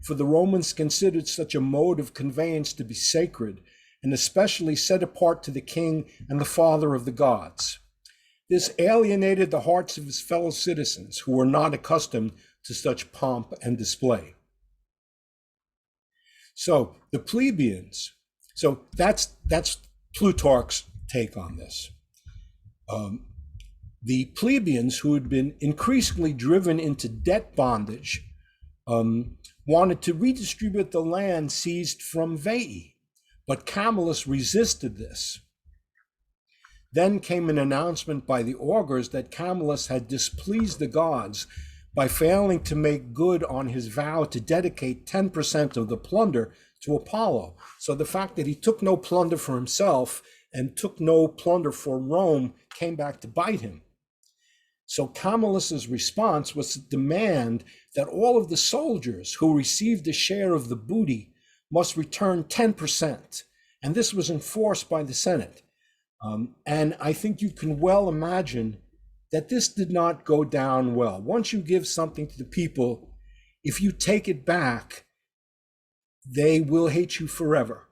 For the Romans considered such a mode of conveyance to be sacred, and especially set apart to the king and the father of the gods. This alienated the hearts of his fellow citizens, who were not accustomed to such pomp and display. So the plebeians, so that's Plutarch's take on this. The plebeians, who had been increasingly driven into debt bondage, wanted to redistribute the land seized from Veii, but Camillus resisted this. Then came an announcement by the augurs that Camillus had displeased the gods by failing to make good on his vow to dedicate 10% of the plunder to Apollo. So the fact that he took no plunder for himself and took no plunder for Rome came back to bite him. So Camillus's response was to demand that all of the soldiers who received a share of the booty must return 10%. And this was enforced by the Senate. And I think you can well imagine that this did not go down well. Once you give something to the people, if you take it back, they will hate you forever.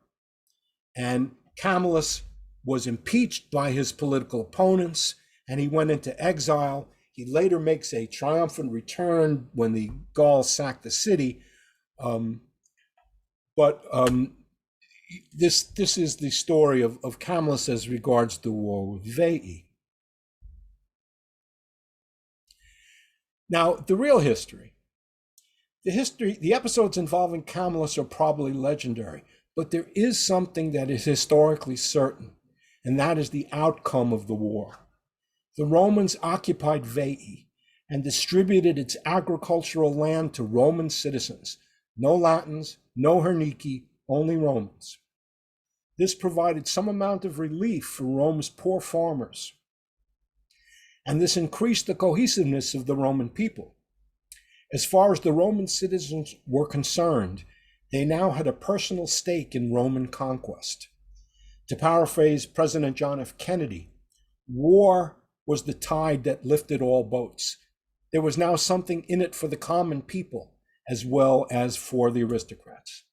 And Camillus was impeached by his political opponents, and he went into exile. He later makes a triumphant return when the Gauls sacked the city. This is the story of Camillus as regards the war with Veii. Now, the real history. The episodes involving Camillus are probably legendary, but there is something that is historically certain, and that is the outcome of the war. The Romans occupied Veii and distributed its agricultural land to Roman citizens. No Latins, no Hernici, only Romans. This provided some amount of relief for Rome's poor farmers. And this increased the cohesiveness of the Roman people. As far as the Roman citizens were concerned, they now had a personal stake in Roman conquest. To paraphrase President John F. Kennedy, war was the tide that lifted all boats. There was now something in it for the common people as well as for the aristocrats.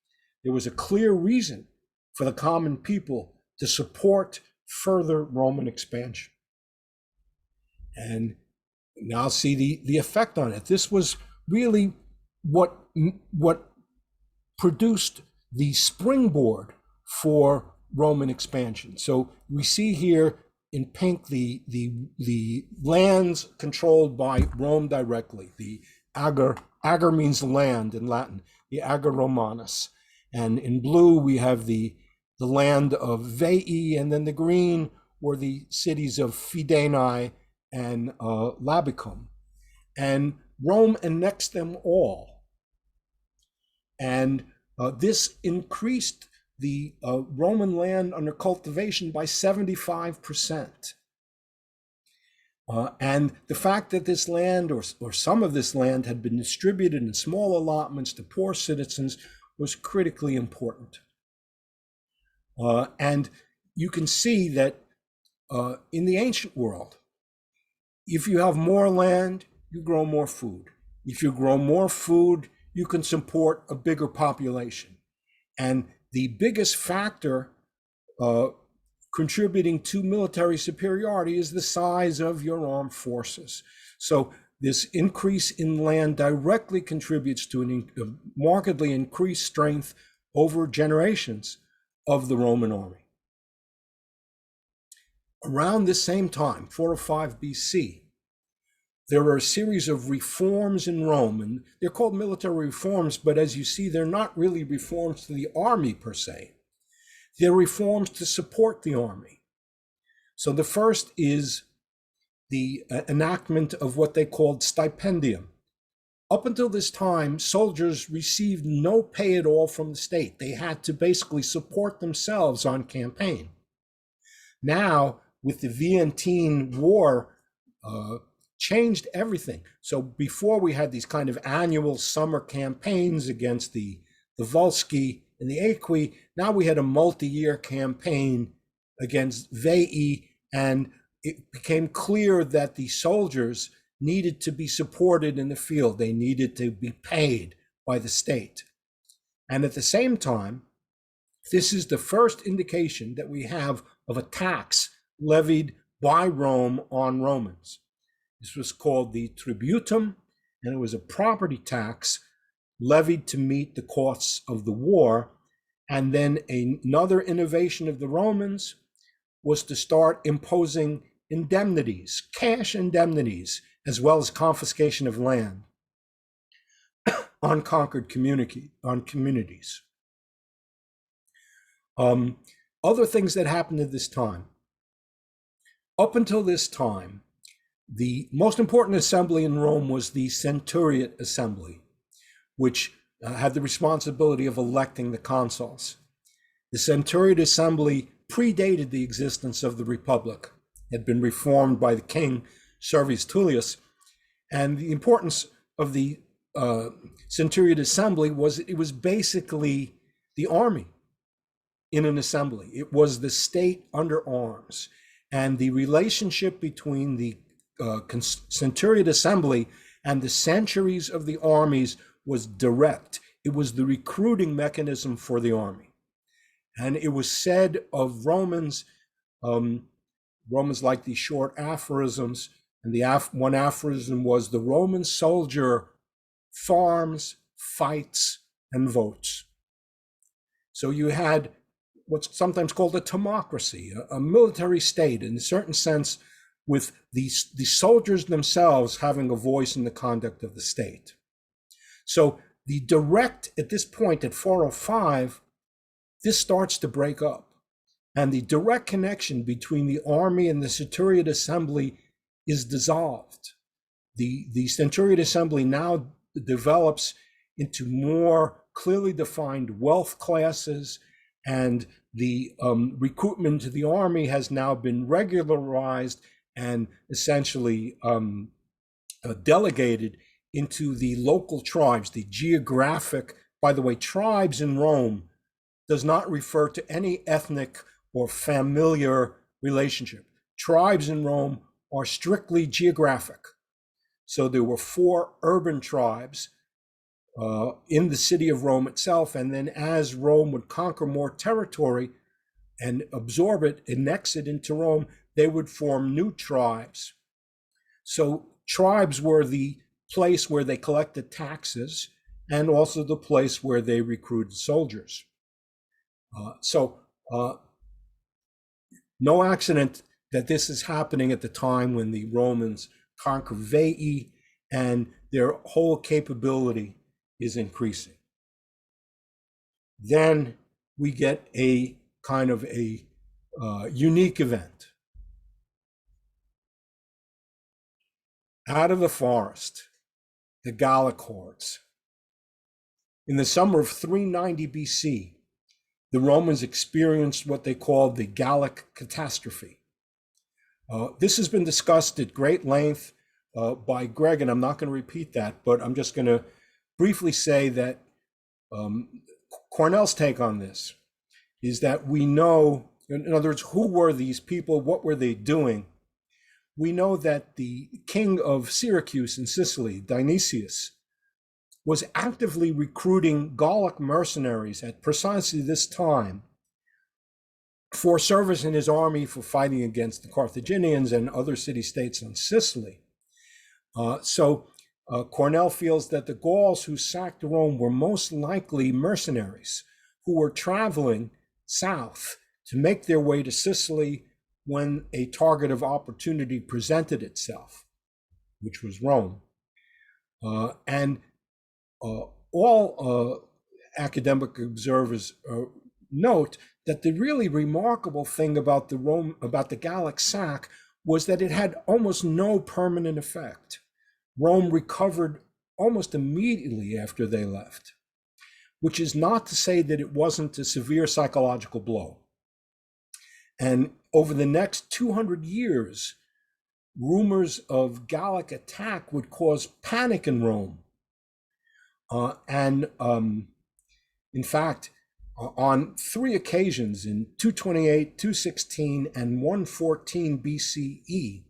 There was a clear reason for the common people to support further Roman expansion. And now see the effect on it. This was really what produced the springboard for Roman expansion. So we see here in pink the lands controlled by Rome directly. The ager means land in Latin, the ager Romanus. And in blue we have the land of Veii, and then the green were the cities of Fidenae and Labicum. And Rome annexed them all. And this increased the Roman land under cultivation by 75%. And the fact that this land, or some of this land, had been distributed in small allotments to poor citizens was critically important. And you can see that in the ancient world, if you have more land, you grow more food. If you grow more food, you can support a bigger population. And the biggest factor contributing to military superiority is the size of your armed forces. So this increase in land directly contributes to a markedly increased strength over generations of the Roman army. Around this same time, 405 BC, there were a series of reforms in Rome, and they're called military reforms, but as you see, they're not really reforms to the army per se. They're reforms to support the army. So the first is the enactment of what they called stipendium. Up until this time, soldiers received no pay at all from the state. They had to basically support themselves on campaign. Now, with the Vientine War, changed everything. So before we had these kind of annual summer campaigns against the Volsci and the Aequi, now we had a multi-year campaign against Veii, and it became clear that the soldiers needed to be supported in the field. They needed to be paid by the state. And at the same time, this is the first indication that we have of a tax levied by Rome on Romans. This was called the tributum, and it was a property tax levied to meet the costs of the war. And then another innovation of the Romans was to start imposing indemnities, cash indemnities, as well as confiscation of land on conquered communities. Other things that happened at this time. Up until this time, the most important assembly in Rome was the Centuriate Assembly, which had the responsibility of electing the consuls. The Centuriate Assembly predated the existence of the Republic, had been reformed by the king, Servius Tullius, and the importance of the Centuriate Assembly was it was basically the army in an assembly. It was the state under arms, and the relationship between the Centuriate Assembly and the centuries of the armies was direct. It was the recruiting mechanism for the army. And it was said of Romans, Romans like these short aphorisms, and the one aphorism was the Roman soldier farms, fights, and votes. So you had what's sometimes called a timocracy, a military state in a certain sense, with the soldiers themselves having a voice in the conduct of the state. So the direct, at this point at 405, this starts to break up. And the direct connection between the army and the Centuriate Assembly is dissolved. The Centuriate Assembly now develops into more clearly defined wealth classes, and the recruitment to the army has now been regularized and essentially delegated into the local tribes, the geographic. By the way, tribes in Rome does not refer to any ethnic or familiar relationship. Tribes in Rome are strictly geographic. So there were 4 urban tribes in the city of Rome itself. And then as Rome would conquer more territory and absorb it, annex it into Rome, they would form new tribes. So tribes were the place where they collected taxes and also the place where they recruited soldiers. No accident that this is happening at the time when the Romans conquer Veii and their whole capability is increasing. Then we get a kind of a unique event. Out of the forest, the Gallic hordes. In the summer of 390 BC, the Romans experienced what they called the Gallic Catastrophe. This has been discussed at great length by Greg, and I'm not going to repeat that, but I'm just going to briefly say that Cornell's take on this is that we know, in other words, who were these people? What were they doing? We know that the king of Syracuse in Sicily, Dionysius, was actively recruiting Gallic mercenaries at precisely this time for service in his army for fighting against the Carthaginians and other city-states on Sicily. Cornell feels that the Gauls who sacked Rome were most likely mercenaries who were traveling south to make their way to Sicily when a target of opportunity presented itself, which was Rome. All academic observers note that the really remarkable thing about the Gallic sack was that it had almost no permanent effect. Rome recovered almost immediately after they left, which is not to say that it wasn't a severe psychological blow. And over the next 200 years, rumors of Gallic attack would cause panic in Rome. In fact, on 3 occasions in 228, 216, and 114 BCE,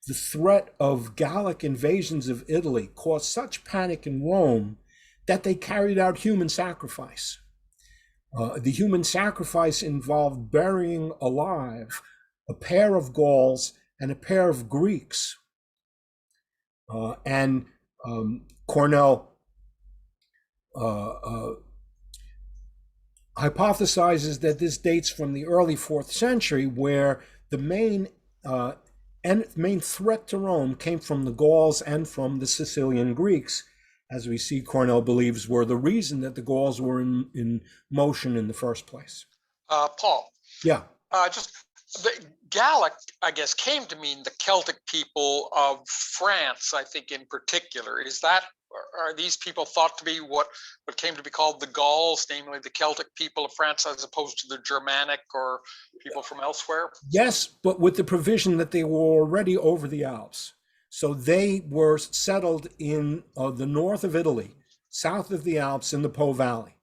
the threat of Gallic invasions of Italy caused such panic in Rome that they carried out human sacrifice. The human sacrifice involved burying alive a pair of Gauls and a pair of Greeks. Cornell hypothesizes that this dates from the early 4th century, where the main threat to Rome came from the Gauls and from the Sicilian Greeks, as we see Cornell believes were the reason that the Gauls were in motion in the first place. Paul. Yeah. Just the Gallic, I guess, came to mean the Celtic people of France, I think in particular. Are these people thought to be what came to be called the Gauls, namely the Celtic people of France, as opposed to the Germanic or people from elsewhere? Yes, but with the provision that they were already over the Alps. So they were settled in the north of Italy, south of the Alps in the Po Valley.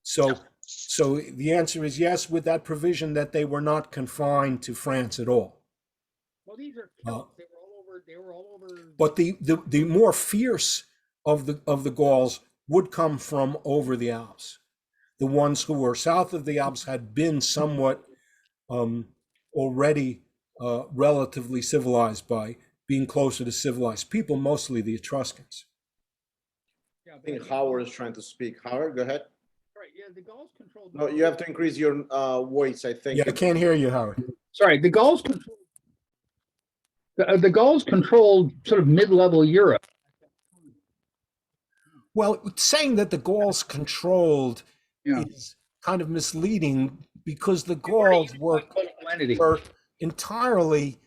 So the answer is yes, with that provision that they were not confined to France at all. Well, these are Celts. They were all over. But the more fierce of the Gauls would come from over the Alps. The ones who were south of the Alps had been somewhat already relatively civilized by being closer to civilized people, mostly the Etruscans. I think Howard is trying to speak. Howard, go ahead. Right, yeah, the Gauls controlled. No, you have to increase your voice, I think. Yeah, I can't hear you, Howard. Sorry, the Gauls controlled. The Gauls controlled sort of mid-level Europe. Well, saying that the Gauls controlled is kind of misleading, because the Gauls were entirely,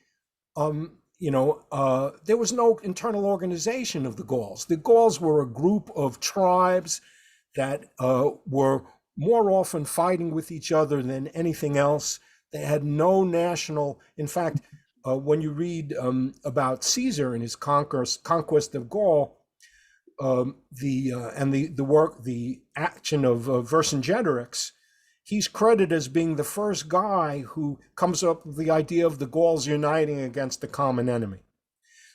there was no internal organization of the Gauls. The Gauls were a group of tribes that were more often fighting with each other than anything else. They had no national, in fact, when you read about Caesar and his conquest of Gaul, the action of Vercingetorix, he's credited as being the first guy who comes up with the idea of the Gauls uniting against the common enemy.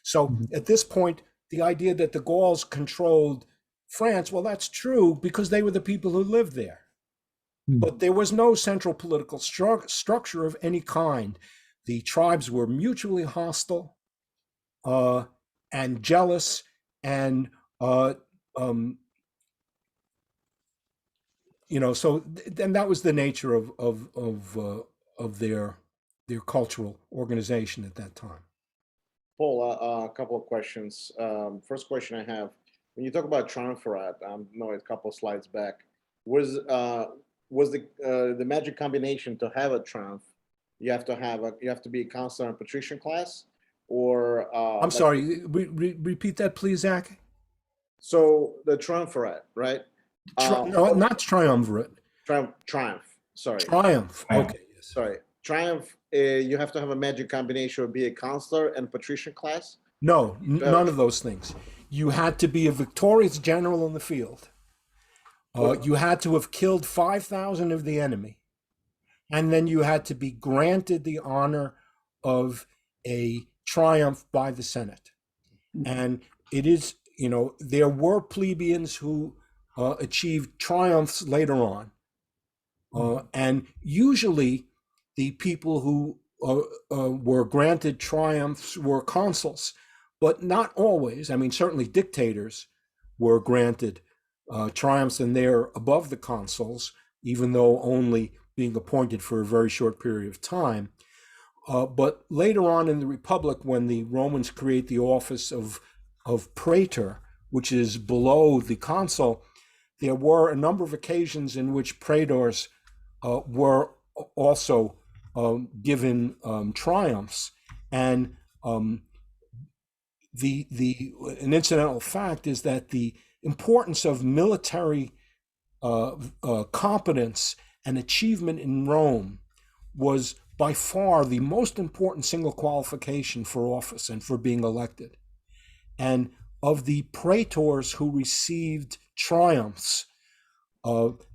So at this point, the idea that the Gauls controlled France, well, that's true because they were the people who lived there. But there was no central political structure of any kind. The tribes were mutually hostile and jealous, and so then that was the nature of their cultural organization at that time. Paul, a couple of questions. First question I have: when you talk about triumvirate, no, a couple of slides back, was the magic combination to have a triumph? You have to be a consular and patrician class, or I'm sorry, repeat that, please, Zach. So the triumvirate, right? No, not triumvirate. Triumph. Sorry. Triumph. Okay. Yes. Sorry. Triumph. You have to have a magic combination or be a consular and patrician class. No, none of those things. You had to be a victorious general in the field. You had to have killed 5,000 of the enemy, and then you had to be granted the honor of a triumph by the Senate. And it is, there were plebeians who achieved triumphs later on. And usually the people who were granted triumphs were consuls, but not always. I mean, certainly dictators were granted triumphs, and they're above the consuls, even though only being appointed for a very short period of time. But later on in the Republic, when the Romans create the office of praetor, which is below the consul, there were a number of occasions in which praetors were also given triumphs. And an incidental fact is that the importance of military competence and achievement in Rome was by far the most important single qualification for office and for being elected. And of the praetors who received triumphs,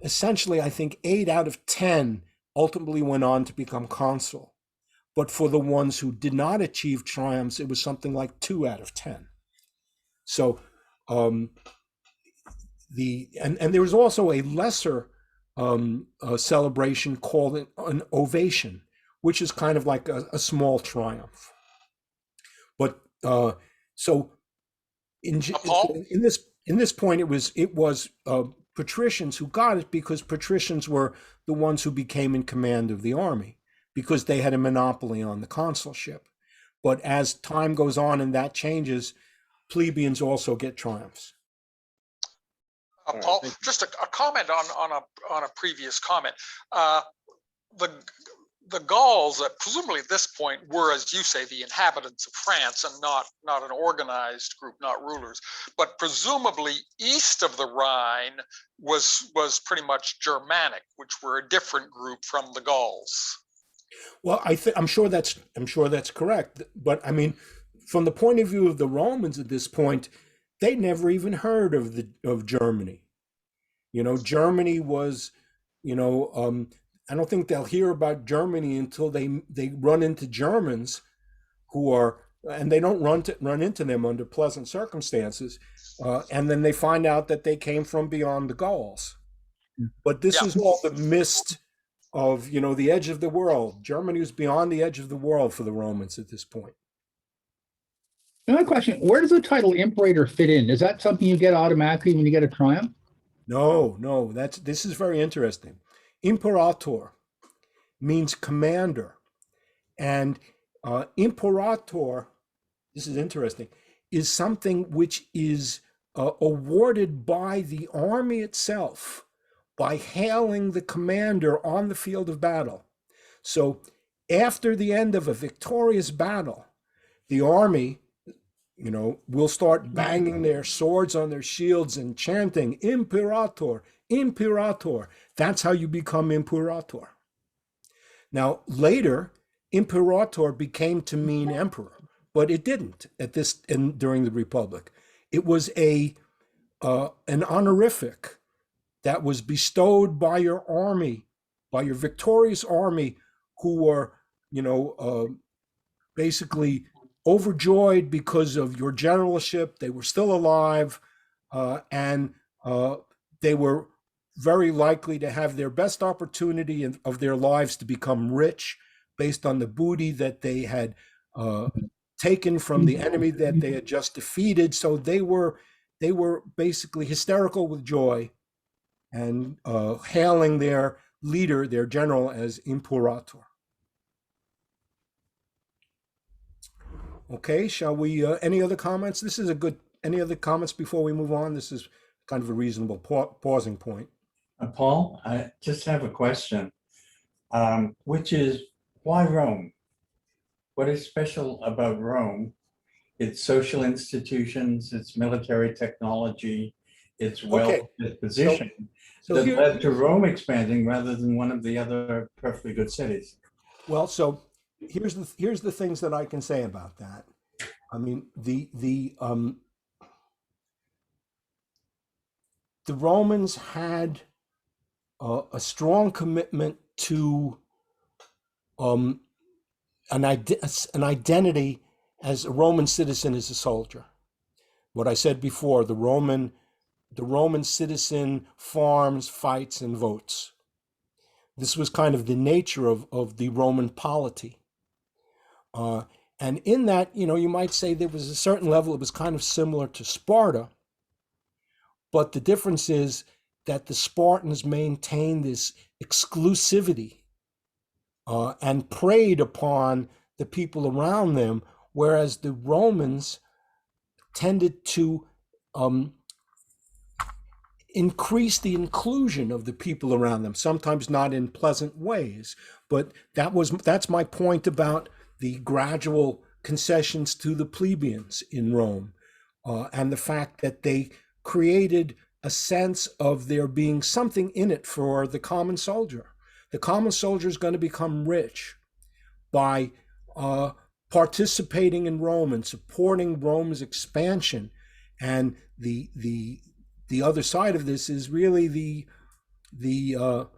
essentially, I think 8 out of 10 ultimately went on to become consul. But for the ones who did not achieve triumphs, it was something like 2 out of 10. So and there was also a lesser celebration called an ovation, which is kind of like a small triumph. But so in this point, it was patricians who got it, because patricians were the ones who became in command of the army because they had a monopoly on the consulship. But as time goes on and that changes, plebeians also get triumphs. Paul, just a comment on a previous comment. The Gauls, presumably at this point, were, as you say, the inhabitants of France and not an organized group, not rulers. But presumably east of the Rhine was pretty much Germanic, which were a different group from the Gauls. Well, I'm sure that's correct. But I mean, from the point of view of the Romans at this point, they never even heard of Germany. Germany was, I don't think they'll hear about Germany until they run into Germans and they don't run into them under pleasant circumstances, and then they find out that they came from beyond the Gauls. But this is all the mist of the edge of the world. Germany was beyond the edge of the world for the Romans at this point. Another question: where does the title imperator fit in? Is that something you get automatically when you get a triumph? No. This is very interesting. Imperator means commander, and imperator, this is interesting, is something which is awarded by the army itself by hailing the commander on the field of battle. So after the end of a victorious battle, the army, will start banging their swords on their shields and chanting Imperator, Imperator. That's how you become Imperator. Now, later, Imperator became to mean emperor, but it didn't during the Republic. It was an honorific that was bestowed by your army by your victorious army, who were, basically overjoyed because of your generalship. They were still alive, and they were very likely to have their best opportunity of their lives to become rich based on the booty that they had taken from the enemy that they had just defeated. So they were basically hysterical with joy and hailing their leader, their general, as imperator. Okay, shall we, any other comments? This is a good, any other comments before we move on? This is kind of a reasonable pausing point. Paul, I just have a question, which is, why Rome? What is special about Rome? Its social institutions, its military technology, its wealth, its position, that led to Rome expanding rather than one of the other perfectly good cities. Well, so here's the things that I can say about that. I mean, the Romans had a strong commitment to an identity as a Roman citizen, as a soldier. What I said before, the Roman citizen farms, fights, and votes. This was kind of the nature of the Roman polity. And in that, you might say there was a certain level, it was kind of similar to Sparta. But the difference is that the Spartans maintained this exclusivity and preyed upon the people around them, whereas the Romans tended to increase the inclusion of the people around them, sometimes not in pleasant ways. But that's my point about the gradual concessions to the plebeians in Rome, and the fact that they created a sense of there being something in it for the common soldier. The common soldier is going to become rich by participating in Rome and supporting Rome's expansion. And the other side of this is really the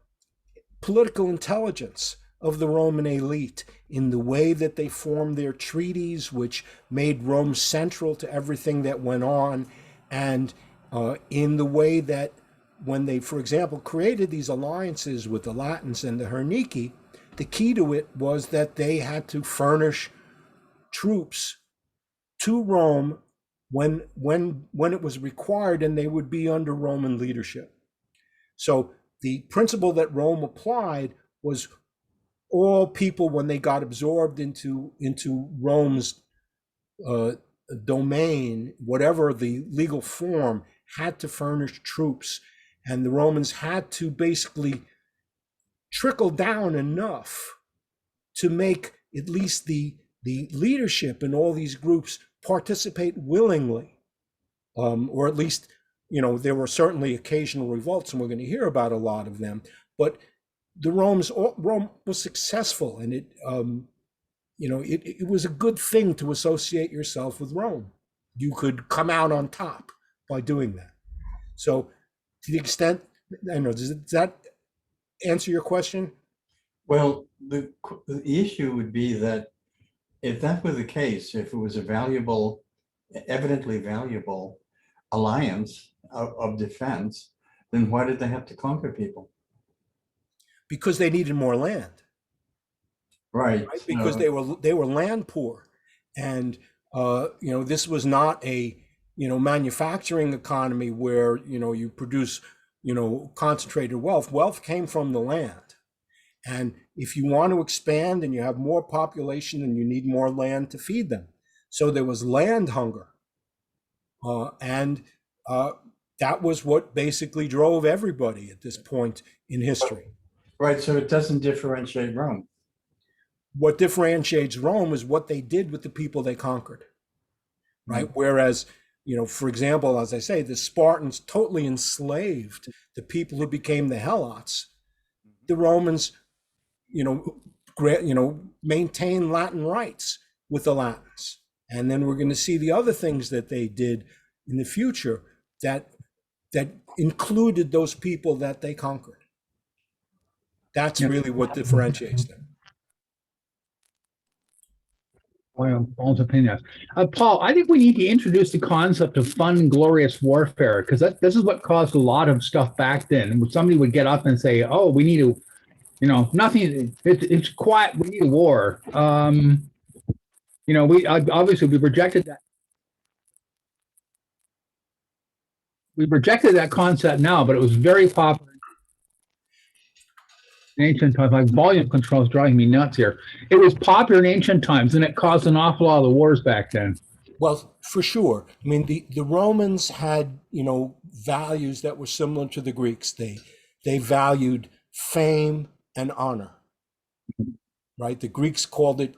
political intelligence of the Roman elite in the way that they formed their treaties, which made Rome central to everything that went on, and in the way that when they, for example, created these alliances with the Latins and the Hernici, the key to it was that they had to furnish troops to Rome when it was required, and they would be under Roman leadership. So the principle that Rome applied was all people, when they got absorbed into Rome's domain, whatever the legal form, had to furnish troops, and the Romans had to basically trickle down enough to make at least the leadership in all these groups participate willingly, or at least, there were certainly occasional revolts, and we're going to hear about a lot of them, but Rome was successful, and it was a good thing to associate yourself with Rome. You could come out on top by doing that. So to the extent, I know, does that answer your question? Well, the issue would be that if that were the case, if it was a evidently valuable alliance of defense, then why did they have to conquer people? Because they needed more land. Right. Because they were land poor, and this was not a manufacturing economy where you produce concentrated wealth. Wealth came from the land, and if you want to expand and you have more population, then you need more land to feed them. So there was land hunger, and that was what basically drove everybody at this point in history. Right. So it doesn't differentiate Rome. What differentiates Rome is what they did with the people they conquered, right? Whereas, for example, as I say, the Spartans totally enslaved the people who became the Helots. The Romans, maintained Latin rights with the Latins. And then we're going to see the other things that they did in the future that included those people that they conquered. That's Yeah. really what differentiates them. Well, Paul's opinion. Paul, I think we need to introduce the concept of fun, glorious warfare, because this is what caused a lot of stuff back then. Somebody would get up and say, "Oh, we need to, nothing. It's quiet. We need a war." We obviously we rejected that. We rejected that concept now, but it was very popular in ancient times. Like volume control is driving me nuts here. It was popular in ancient times, and it caused an awful lot of the wars back then. Well, for sure. I mean, the Romans had, values that were similar to the Greeks. They valued fame and honor, right? The Greeks called it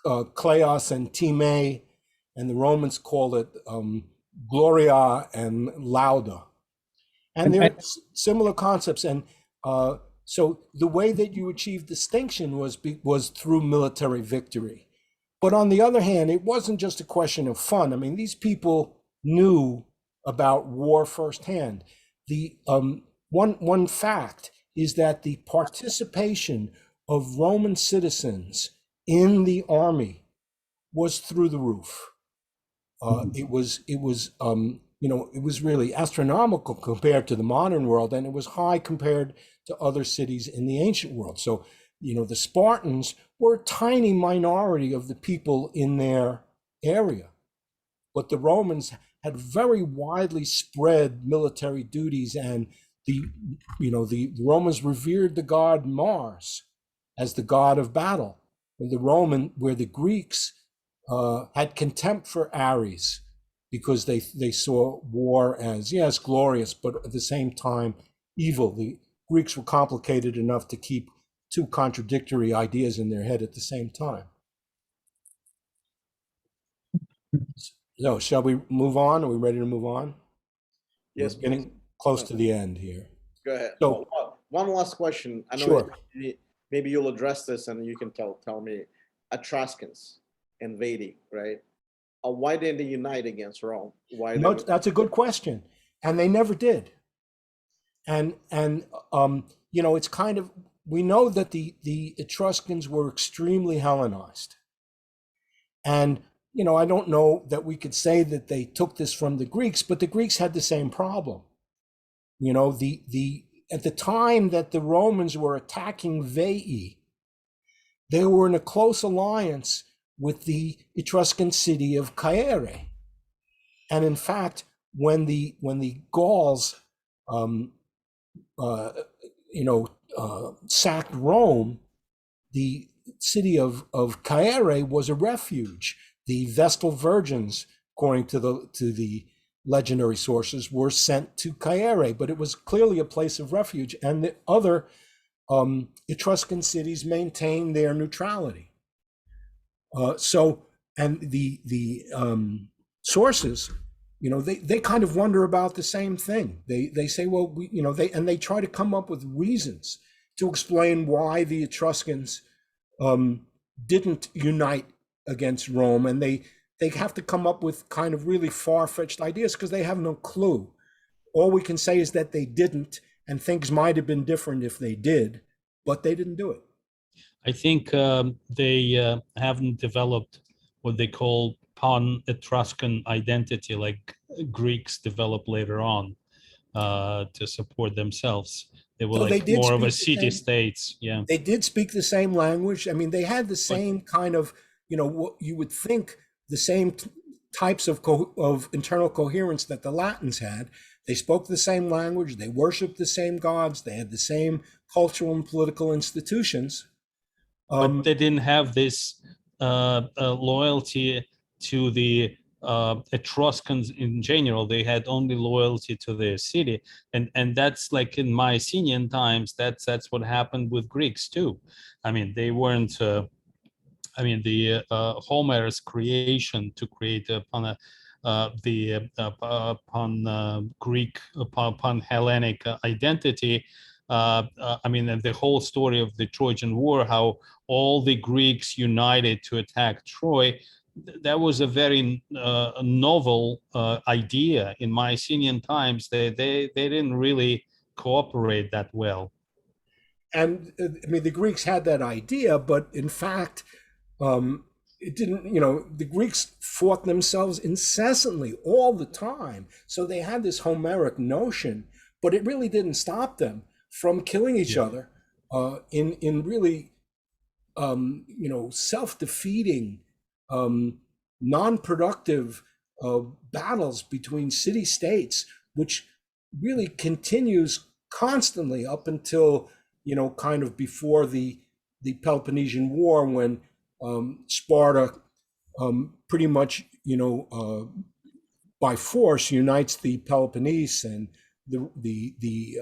kleos and time, and the Romans called it gloria and lauda. And they're similar concepts. And so the way that you achieved distinction was through military victory. But on the other hand, it wasn't just a question of fun. I mean, these people knew about war firsthand. The one fact is that the participation of Roman citizens in the army was through the roof. It was really astronomical compared to the modern world, and it was high compared to other cities in the ancient world. So, the Spartans were a tiny minority of the people in their area, but the Romans had very widely spread military duties, and the Romans revered the god Mars as the god of battle, where the Greeks had contempt for Ares because they saw war as, yes, glorious, but at the same time evil. The Greeks were complicated enough to keep two contradictory ideas in their head at the same time. So shall we move on? Are we ready to move on? Yes, We're getting close to the end here. go ahead. So- One last question. I know Sure. maybe you'll address this and you can tell me. Etruscans invading, right? Why didn't they unite against Rome? Why? No, that's a good question, and they never did. And it's kind of, we know that the Etruscans were extremely Hellenized, and I don't know that we could say that they took this from the Greeks, but the Greeks had the same problem. At the time that the Romans were attacking Veii, they were in a close alliance with the Etruscan city of Caere. And in fact, when the Gauls sacked Rome, the city of Caere was a refuge. The Vestal virgins, according to the legendary sources, were sent to Caere, but it was clearly a place of refuge, and the other Etruscan cities maintained their neutrality. And the sources, they kind of wonder about the same thing. They say, well, they try to come up with reasons to explain why the Etruscans didn't unite against Rome, and they have to come up with kind of really far-fetched ideas because they have no clue. All we can say is that they didn't, and things might have been different if they did, but they didn't do it. I think they haven't developed what they call pan-Etruscan identity, like Greeks developed later on to support themselves. They were more of a city-states. Yeah, they did speak the same language. I mean, they had the same kind of, what you would think, the same types of internal coherence that the Latins had. They spoke the same language. They worshipped the same gods. They had the same cultural and political institutions. But they didn't have this loyalty to the Etruscans in general. They had only loyalty to their city, and that's like in Mycenaean times. That's what happened with Greeks too. I mean, they weren't. The Homer's creation to create upon Greek, upon Hellenic identity. And the whole story of the Trojan War, how all the Greeks united to attack Troy, that was a very novel idea in Mycenaean times. They didn't really cooperate that well. And I mean, the Greeks had that idea, but in fact, it didn't, the Greeks fought themselves incessantly all the time. So they had this Homeric notion, but it really didn't stop them from killing each other in really, self-defeating, non-productive battles between city-states, which really continues constantly up until, kind of before the Peloponnesian War, when Sparta pretty much, by force unites the Peloponnese, and the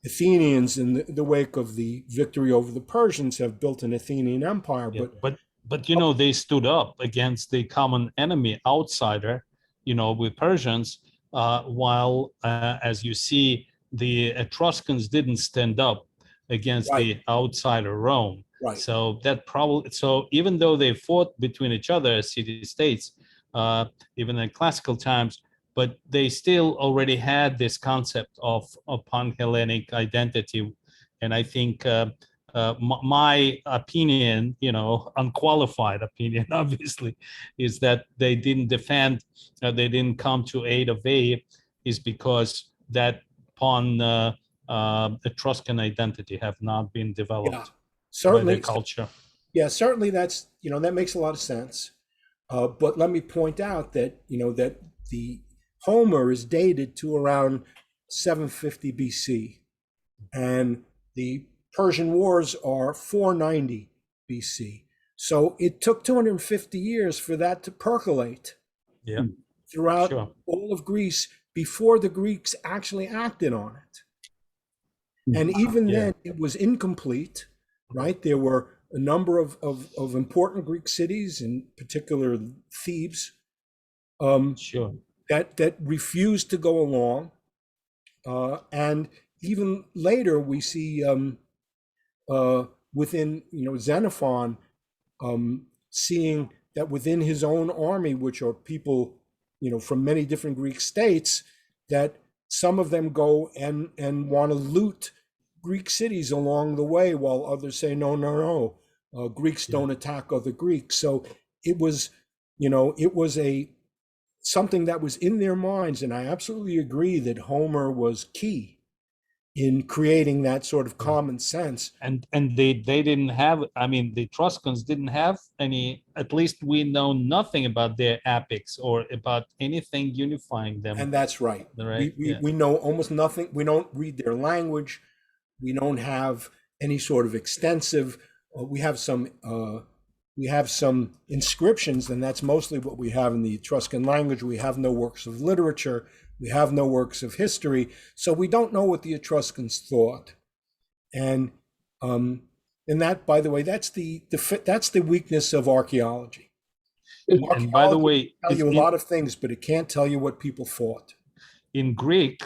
Athenians, in the wake of the victory over the Persians, have built an Athenian empire. Yeah, but they stood up against the common enemy, outsider, with Persians, while as you see, the Etruscans didn't stand up against the outsider Rome. Right. So even though they fought between each other as city-states, even in classical times, but they still already had this concept of pan-Hellenic identity. And I think my opinion, unqualified opinion, obviously, is that they didn't they didn't come to aid of is because that Etruscan identity have not been developed by the culture. Yeah, certainly that's, that makes a lot of sense. But let me point out that, that the Homer is dated to around 750 BC, and the Persian Wars are 490 BC. So it took 250 years for that to percolate throughout all of Greece before the Greeks actually acted on it. And even then, it was incomplete, right? There were a number of important Greek cities, in particular Thebes, that refused to go along. And even later, we see within, Xenophon, seeing that within his own army, which are people, from many different Greek states, that some of them go and want to loot Greek cities along the way, while others say, no, Greeks don't attack other Greeks. So it was, something that was in their minds. And I absolutely agree that Homer was key in creating that sort of common sense. And they didn't have, the Etruscans didn't have any, at least we know nothing about their epics or about anything unifying them. And that's right. We know almost nothing. We don't read their language. We don't have any sort of extensive, we have some inscriptions, and that's mostly what we have in the Etruscan language. We have no works of literature. We have no works of history. So we don't know what the Etruscans thought. And that, by the way, that's the weakness of archaeology. And by the way, tell you a lot of things, but it can't tell you what people thought. In Greek,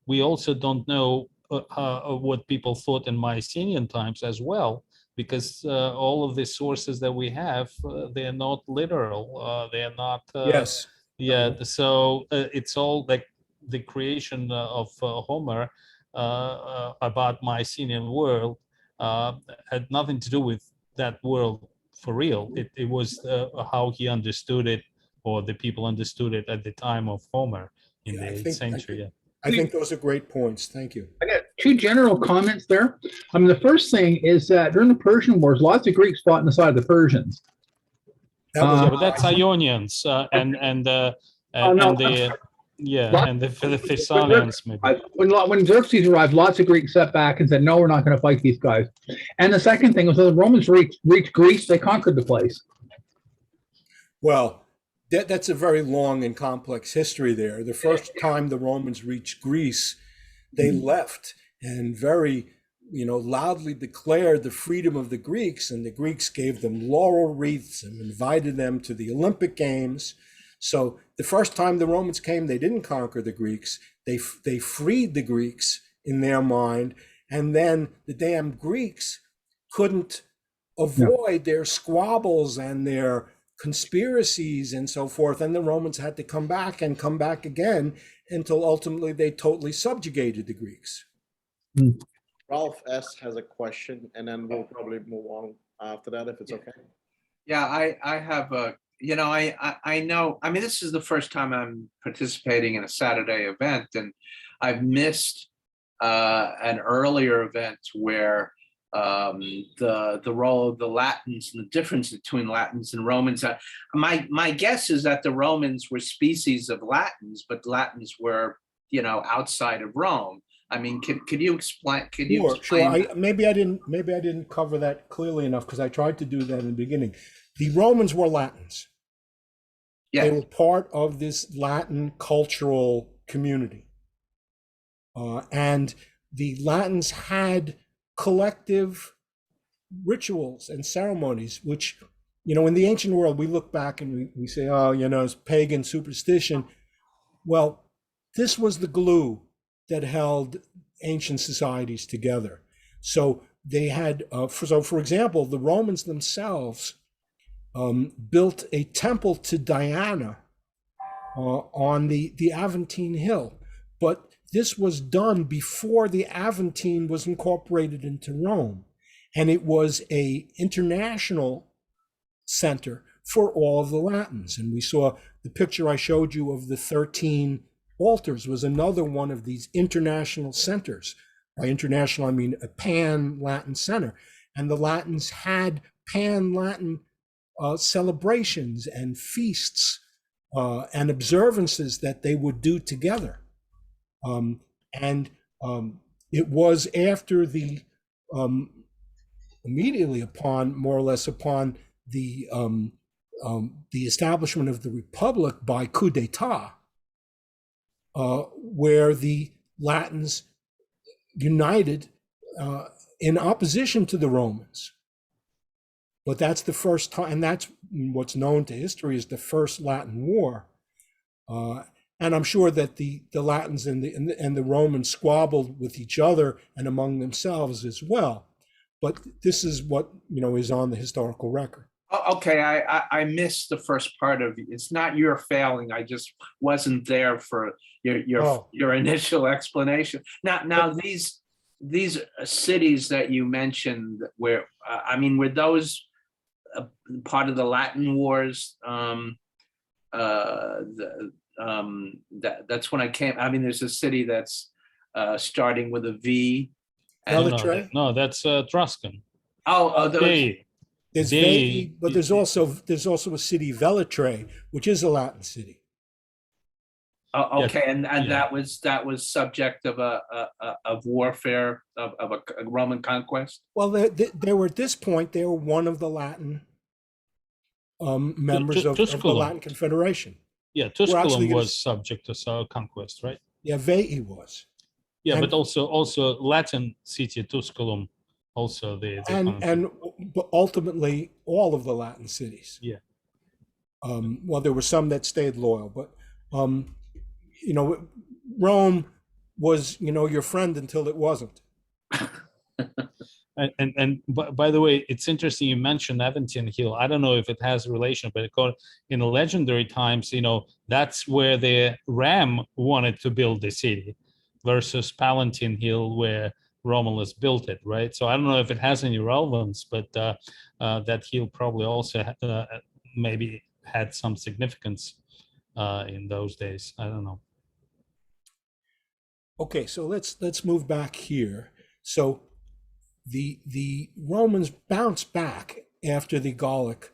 we also don't know what people thought in Mycenaean times as well, because all of the sources that we have, they're not literal. They're not. Yes. Yeah. So it's all like the creation of Homer about Mycenaean world had nothing to do with that world for real. It was how he understood it, or the people understood it at the time of Homer in the 8th century. I think those are great points. Thank you. I got two general comments there. The first thing is that during the Persian Wars, lots of Greeks fought on the side of the Persians. But that's Ionians and the Thessalians maybe. When Xerxes arrived, lots of Greeks stepped back and said, "No, we're not going to fight these guys." And the second thing was when the Romans reached Greece, they conquered the place. Well, that's a very long and complex history there. The first time the Romans reached Greece, they left and very, loudly declared the freedom of the Greeks, and the Greeks gave them laurel wreaths and invited them to the Olympic Games. So the first time the Romans came, they didn't conquer the Greeks. They freed the Greeks in their mind, and then the damn Greeks couldn't avoid their squabbles and their conspiracies and so forth, and the Romans had to come back again until ultimately they totally subjugated the Greeks. Ralph S has a question, and then we'll probably move on after that if it's okay. Yeah, I have a, I know, I mean, this is the first time I'm participating in a Saturday event, and I've missed an earlier event where the role of the Latins and the difference between Latins and Romans. My guess is that the Romans were species of Latins, but Latins were, outside of Rome. I mean, could you explain? Could you Sure, explain? sure. Maybe I didn't cover that clearly enough because I tried to do that in the beginning. The Romans were Latins. They Yeah, were part of this Latin cultural community. And the Latins had collective rituals and ceremonies, which, in the ancient world, we look back and we say, oh, it's pagan superstition. Well, this was the glue that held ancient societies together. So they had, for example, the Romans themselves built a temple to Diana on the Aventine Hill. But this was done before the Aventine was incorporated into Rome. And it was an international center for all of the Latins. And we saw the picture I showed you of the 13 altars was another one of these international centers. By international, I mean a pan-Latin center. And the Latins had pan-Latin celebrations and feasts and observances that they would do together. And it was after the, immediately upon, more or less upon the establishment of the Republic by coup d'etat, where the Latins united in opposition to the Romans. But that's the first time, and that's what's known to history as the First Latin War. And I'm sure that the Latins and the Romans squabbled with each other and among themselves as well. But this is what is on the historical record. Okay, I missed the first part of it. It's not your failing. I just wasn't there for your initial explanation. Now these cities that you mentioned, where were those part of the Latin Wars? That's when I came. There's a city that's starting with a V. No, that's Etruscan. There's Veii, but there's also a city, Velitrae, which is a Latin city. Oh, okay, and that was subject of of warfare of a Roman conquest. Well, they were at this point. They were one of the Latin members of the Latin Confederation. Yeah, Tusculum was subject to conquest, right? Yeah, Veii was. Yeah, and, but also Latin city Tusculum, also but ultimately all of the Latin cities. Yeah. Well, there were some that stayed loyal, but Rome was your friend until it wasn't. And by the way, it's interesting you mentioned Aventine Hill. I don't know if it has a relation, but in the legendary times, that's where the Ram wanted to build the city versus Palatine Hill where Romulus built it, right? So I don't know if it has any relevance, but that hill probably also maybe had some significance in those days. I don't know. Okay, so let's move back here. So the Romans bounced back after the Gallic,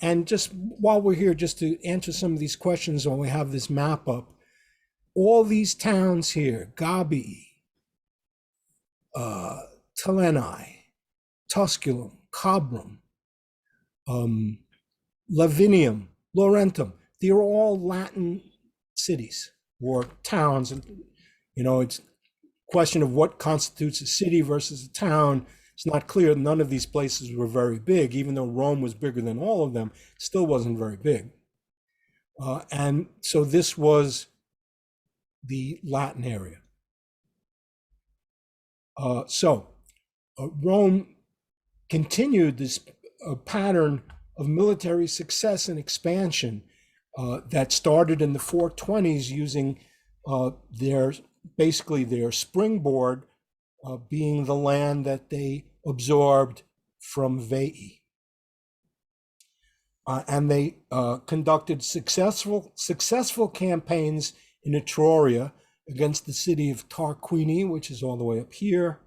and just while we're here, just to answer some of these questions when we have this map up, all these towns here, Gabii, Telenae, Tusculum, Cabrum, Lavinium, Laurentum, they are all Latin cities or towns. And, it's a question of what constitutes a city versus a town. It's not clear. None of these places were very big, even though Rome was bigger than all of them, it still wasn't very big. And so this was the Latin area. Rome continued this pattern of military success and expansion that started in the 420s using their springboard being the land that they absorbed from Veii. And they conducted successful campaigns in Etruria against the city of Tarquini, which is all the way up here.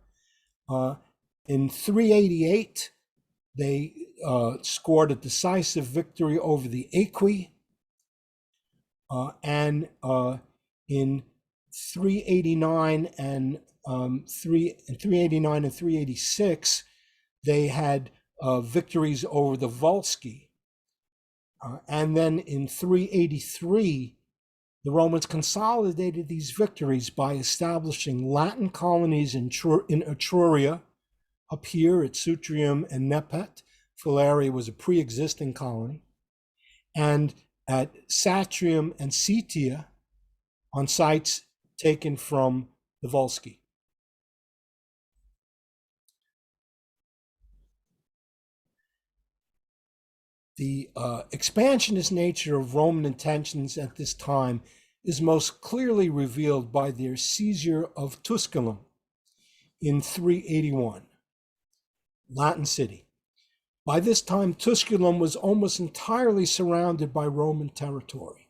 In 388, they scored a decisive victory over the Aequi. And in 389 and 386, they had victories over the Volsci. And then in 383, the Romans consolidated these victories by establishing Latin colonies in Etruria, up here at Sutrium and Nepet. Filaria was a pre-existing colony. And at Satrium and Setia on sites taken from the Volsci. The expansionist nature of Roman intentions at this time is most clearly revealed by their seizure of Tusculum in 381, Latin city. By this time, Tusculum was almost entirely surrounded by Roman territory,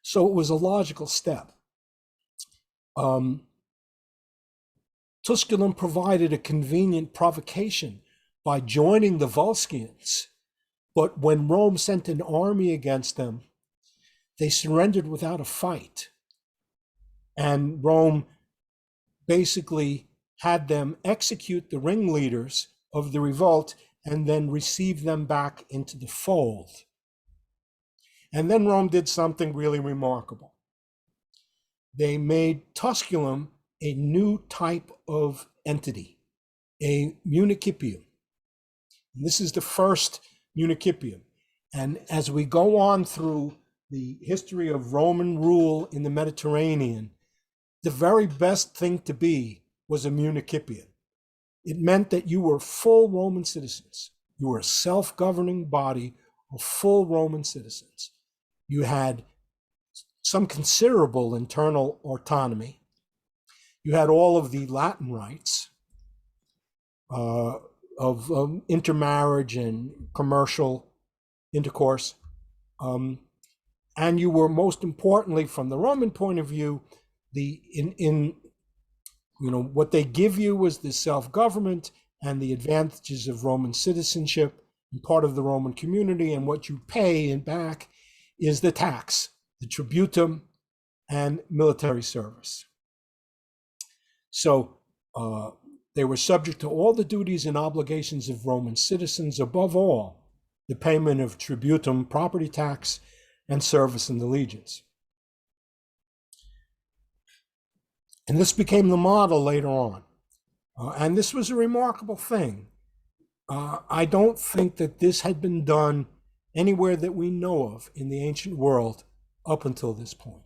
so it was a logical step. Tusculum provided a convenient provocation by joining the Volscians, but when Rome sent an army against them, they surrendered without a fight. And Rome basically had them execute the ringleaders of the revolt and then receive them back into the fold. And then Rome did something really remarkable. They made Tusculum a new type of entity, a municipium. And this is the first municipium. And as we go on through the history of Roman rule in the Mediterranean, the very best thing to be was a municipium. It meant that you were full Roman citizens. You were a self-governing body of full Roman citizens. You had some considerable internal autonomy. You had all of the Latin rights of intermarriage and commercial intercourse. And you were, most importantly, from the Roman point of view, what they give you was the self-government and the advantages of Roman citizenship and part of the Roman community, and what you pay in back is the tax, the tributum, and military service. So they were subject to all the duties and obligations of Roman citizens, above all, the payment of tributum, property tax, and service in the legions. And this became the model later on. And this was a remarkable thing. I don't think that this had been done anywhere that we know of in the ancient world up until this point.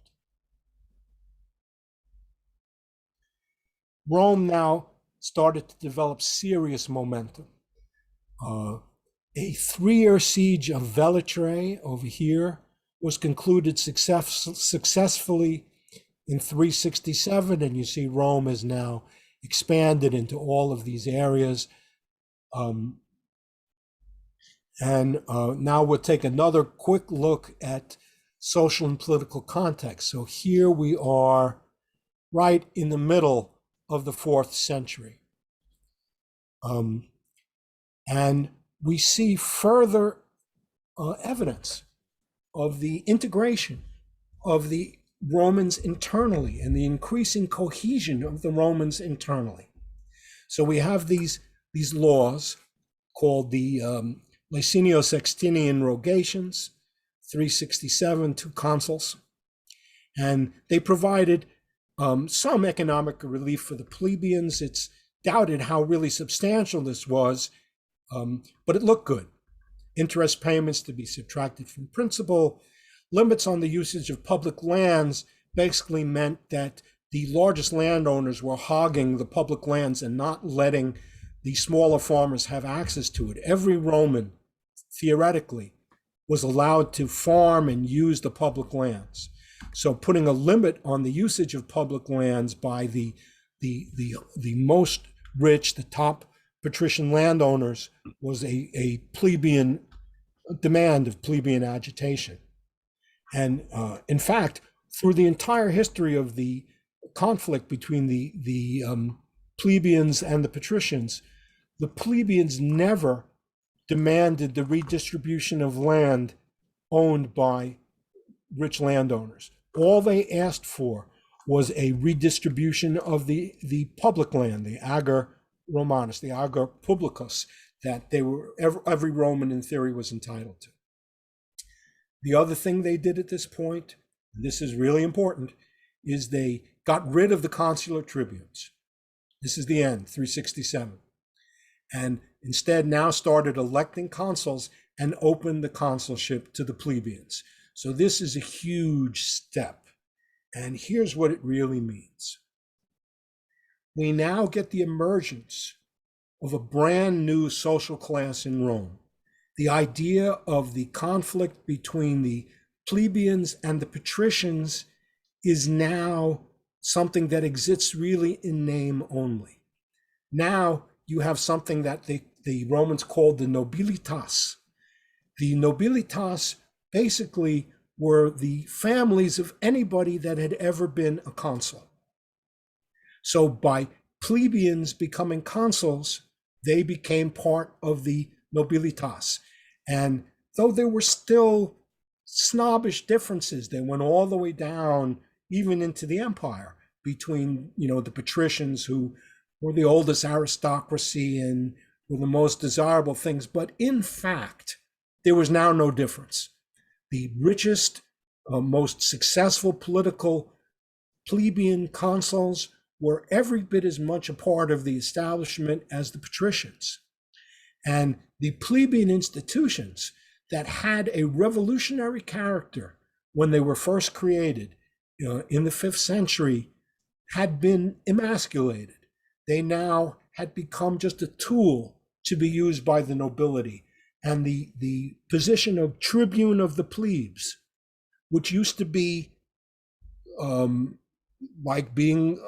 Rome now started to develop serious momentum. A 3-year siege of Velitrae over here was concluded successfully in 367, and you see Rome is now expanded into all of these areas. Now we'll take another quick look at social and political context. So here we are right in the middle of the 4th century. And we see further evidence of the integration of the Romans internally and the increasing cohesion of the Romans internally. So we have these laws called the Licinius-Sextinian Rogations, 367, 2 consuls, and they provided some economic relief for the plebeians. It's doubted how really substantial this was, but it looked good. Interest payments to be subtracted from principal. Limits on the usage of public lands basically meant that the largest landowners were hogging the public lands and not letting the smaller farmers have access to it. Every Roman, theoretically, was allowed to farm and use the public lands. So putting a limit on the usage of public lands by the most rich, the top patrician landowners, was a plebeian demand of plebeian agitation. And in fact, through the entire history of the conflict between the plebeians and the patricians, the plebeians never demanded the redistribution of land owned by rich landowners. All they asked for was a redistribution of the public land, the ager Romanus, the ager publicus, that they were every Roman in theory was entitled to. The other thing they did at this point, and this is really important, is they got rid of the consular tribunes. This is the end, 367. And instead now started electing consuls and opened the consulship to the plebeians. So this is a huge step. And here's what it really means. We now get the emergence of a brand new social class in Rome. The idea of the conflict between the plebeians and the patricians is now something that exists really in name only. Now you have something that the Romans called the nobilitas. The nobilitas basically were the families of anybody that had ever been a consul. So by plebeians becoming consuls, they became part of the nobilitas. And though there were still snobbish differences, they went all the way down even into the empire between, the patricians, who were the oldest aristocracy and were the most desirable things. But in fact, there was now no difference. The richest, most successful political plebeian consuls were every bit as much a part of the establishment as the patricians. And the plebeian institutions that had a revolutionary character when they were first created in the 5th century had been emasculated. They now had become just a tool to be used by the nobility. And the position of tribune of the plebes, which used to be like being,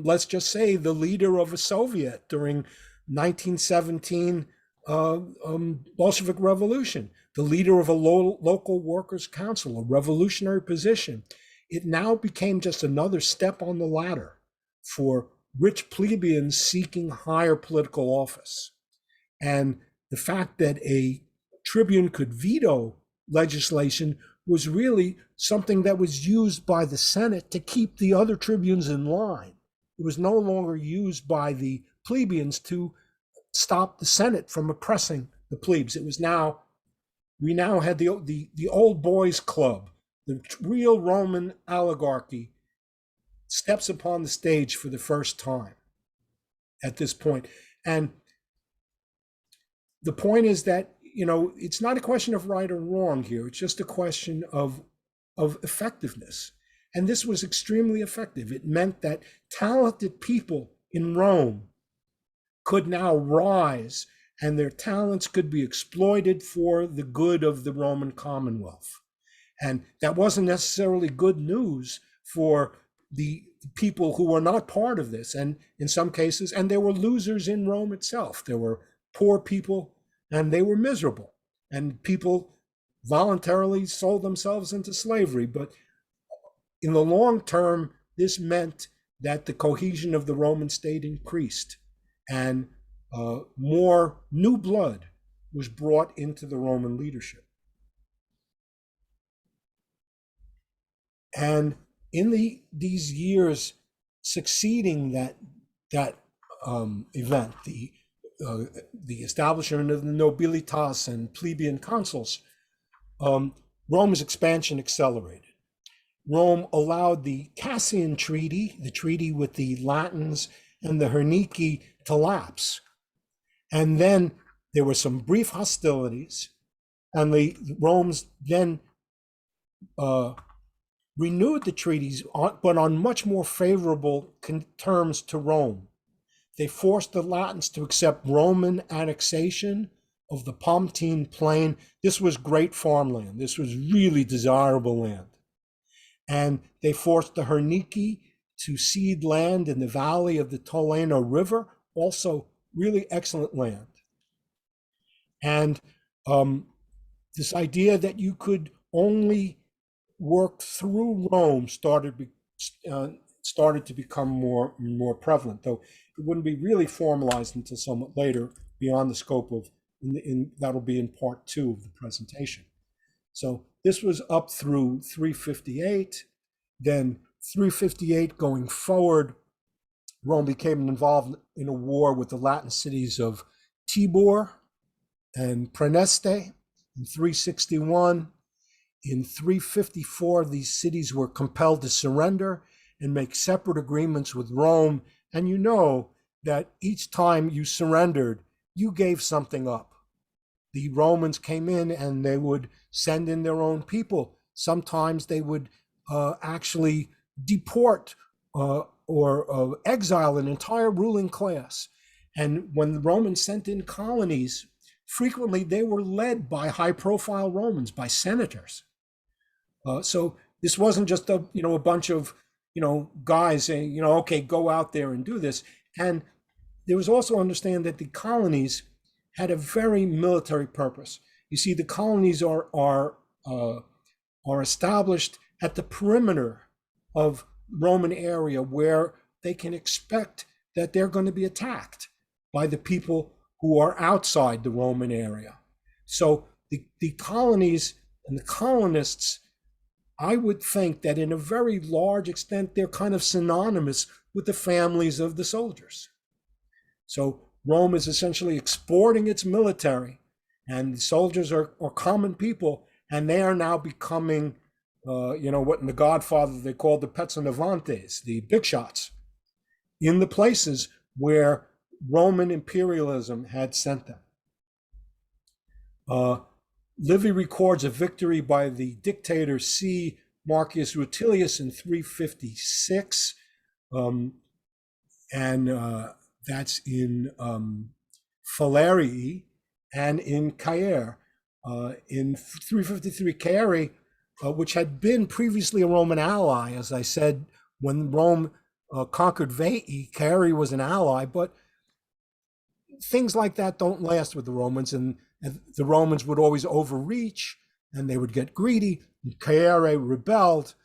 let's just say, the leader of a Soviet during 1917 Bolshevik Revolution, the leader of a local workers' council, a revolutionary position. It now became just another step on the ladder for rich plebeians seeking higher political office. And the fact that a tribune could veto legislation was really something that was used by the Senate to keep the other tribunes in line. It was no longer used by the plebeians to stop the Senate from oppressing the plebes. It was we now had the old boys club, the real Roman oligarchy steps upon the stage for the first time at this point. And the point is that, it's not a question of right or wrong here. It's just a question of effectiveness. And this was extremely effective. It meant that talented people in Rome could now rise, and their talents could be exploited for the good of the Roman Commonwealth. And that wasn't necessarily good news for the people who were not part of this. And in some cases, and there were losers in Rome itself. There were poor people, and they were miserable. And people voluntarily sold themselves into slavery. But in the long term, this meant that the cohesion of the Roman state increased, and more new blood was brought into the Roman leadership. And in these years succeeding that event, the establishment of the nobilitas and plebeian consuls, Rome's expansion accelerated. Rome allowed the Cassian Treaty, the treaty with the Latins and the Hernici, to lapse. And then there were some brief hostilities, and the Romans then renewed the treaties, but on much more favorable terms to Rome. They forced the Latins to accept Roman annexation of the Pontine Plain. This was great farmland. This was really desirable land. And they forced the Hernici to cede land in the valley of the Toleno River, also really excellent land. And this idea that you could only work through Rome started to become more prevalent, though it wouldn't be really formalized until somewhat later, beyond the scope of that'll be in part 2 of the presentation. So this was up through 358. Then 358 going forward, Rome became involved in a war with the Latin cities of Tibur and Praeneste in 361. In 354, these cities were compelled to surrender and make separate agreements with Rome. And you know that each time you surrendered, you gave something up. The Romans came in and they would send in their own people. Sometimes they would actually deport or exile an entire ruling class. And when the Romans sent in colonies, frequently they were led by high-profile Romans, by senators. So this wasn't just a bunch of guys saying okay, go out there and do this. And there was also understand that the colonies had a very military purpose. You see, the colonies are established at the perimeter of Roman area where they can expect that they're going to be attacked by the people who are outside the Roman area. So the colonies and the colonists, I would think that in a very large extent, they're kind of synonymous with the families of the soldiers. So Rome is essentially exporting its military, and the soldiers are common people, and they are now becoming, what in The Godfather they called the pezzonovantes, the big shots, in the places where Roman imperialism had sent them. Livy records a victory by the dictator C. Marcus Rutilius in 356, and that's in Falerii and in Caere. In 353, Caere, which had been previously a Roman ally, as I said, when Rome conquered Veii, Caere was an ally, but things like that don't last with the Romans, and the Romans would always overreach and they would get greedy. Caere rebelled,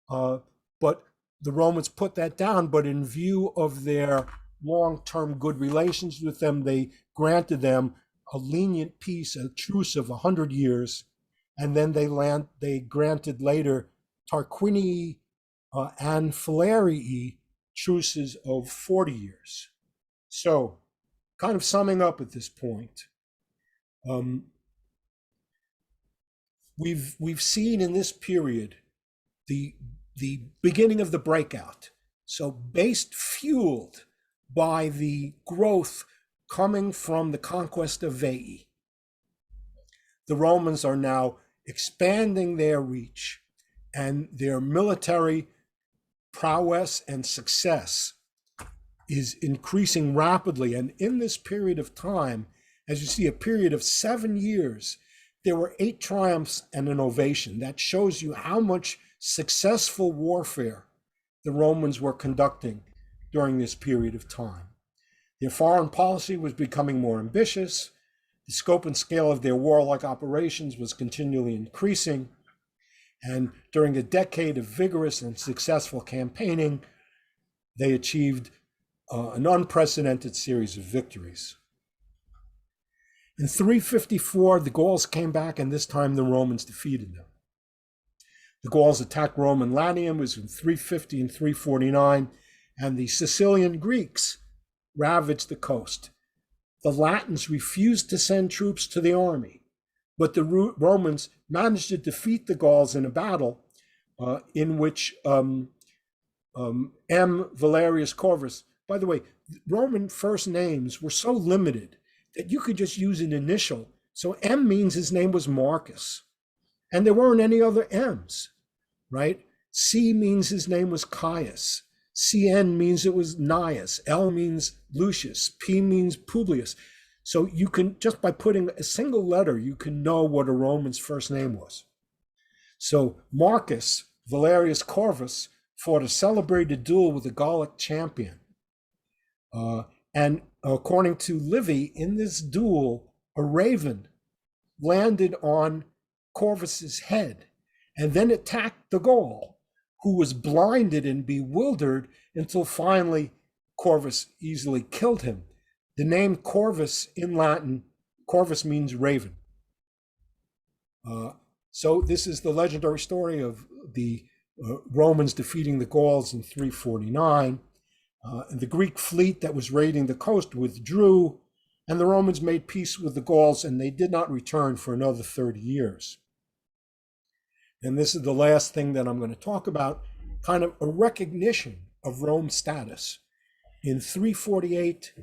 but the Romans put that down. But in view of their long-term good relations with them, they granted them a lenient peace, a truce of 100 years, and then they granted later Tarquinii and Falerii truces of 40 years. So, kind of summing up at this point, we've seen in this period the beginning of the breakout. So fueled by the growth coming from the conquest of Veii, the Romans are now expanding their reach, and their military prowess and success is increasing rapidly. And in this period of time, as you see, a period of 7 years, there were 8 triumphs and an ovation. That shows you how much successful warfare the Romans were conducting during this period of time. Their foreign policy was becoming more ambitious. The scope and scale of their warlike operations was continually increasing. And during a decade of vigorous and successful campaigning, they achieved an unprecedented series of victories. In 354, the Gauls came back, and this time the Romans defeated them. The Gauls attacked Rome and Latium, was in 350 and 349, and the Sicilian Greeks ravaged the coast. The Latins refused to send troops to the army, but the Romans managed to defeat the Gauls in a battle in which M. Valerius Corvus, by the way, Roman first names were so limited that you could just use an initial. So M means his name was Marcus, and there weren't any other M's, right? C means his name was Caius. CN means it was Gnaeus. L means Lucius. P means Publius. So you can, just by putting a single letter, you can know what a Roman's first name was. So Marcus Valerius Corvus fought a celebrated duel with a Gallic champion. And according to Livy, in this duel, a raven landed on Corvus's head and then attacked the Gaul, who was blinded and bewildered until finally Corvus easily killed him. The name Corvus in Latin, Corvus means raven. So this is the legendary story of the Romans defeating the Gauls in 349. And the Greek fleet that was raiding the coast withdrew, and the Romans made peace with the Gauls, and they did not return for another 30 years. And this is the last thing that I'm going to talk about, kind of a recognition of Rome's status. In 348,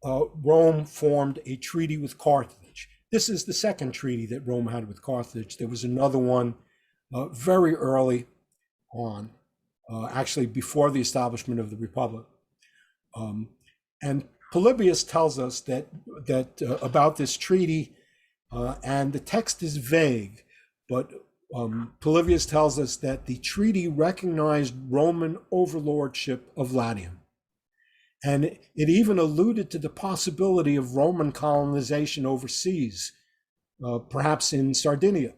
Rome formed a treaty with Carthage. This is the second treaty that Rome had with Carthage. There was another one very early on, actually before the establishment of the Republic. And Polybius tells us that about this treaty, and the text is vague, but Polybius tells us that the treaty recognized Roman overlordship of Latium. And it even alluded to the possibility of Roman colonization overseas, perhaps in Sardinia,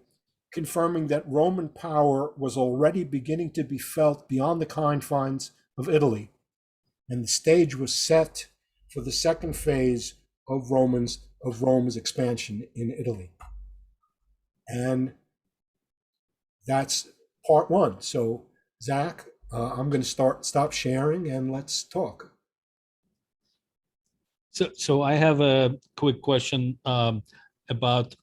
confirming that Roman power was already beginning to be felt beyond the confines of Italy. And the stage was set for the second phase of Rome's expansion in Italy. And that's part one. So, Zach, I'm going to stop sharing and let's talk. So I have a quick question about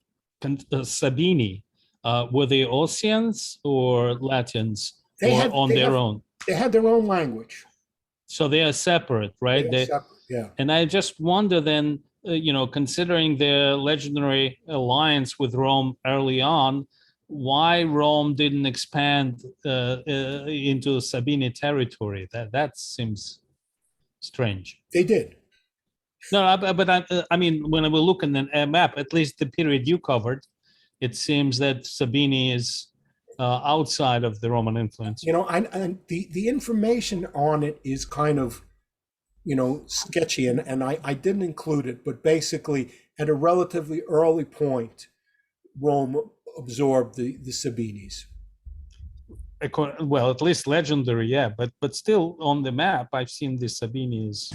Sabini. Were they Ossians or Latins, on their own? They had their own language. So they are separate, right? Separate, yeah. And I just wonder then, considering their legendary alliance with Rome early on, why Rome didn't expand into Sabine territory? That seems strange. They did. No, but I mean, when we look at a map, at least the period you covered, it seems that Sabine is outside of the Roman influence. And the information on it is kind of, sketchy, and I didn't include it, but basically at a relatively early point, Rome absorbed the Sabines. Well, at least legendary, yeah, but still on the map, I've seen the Sabines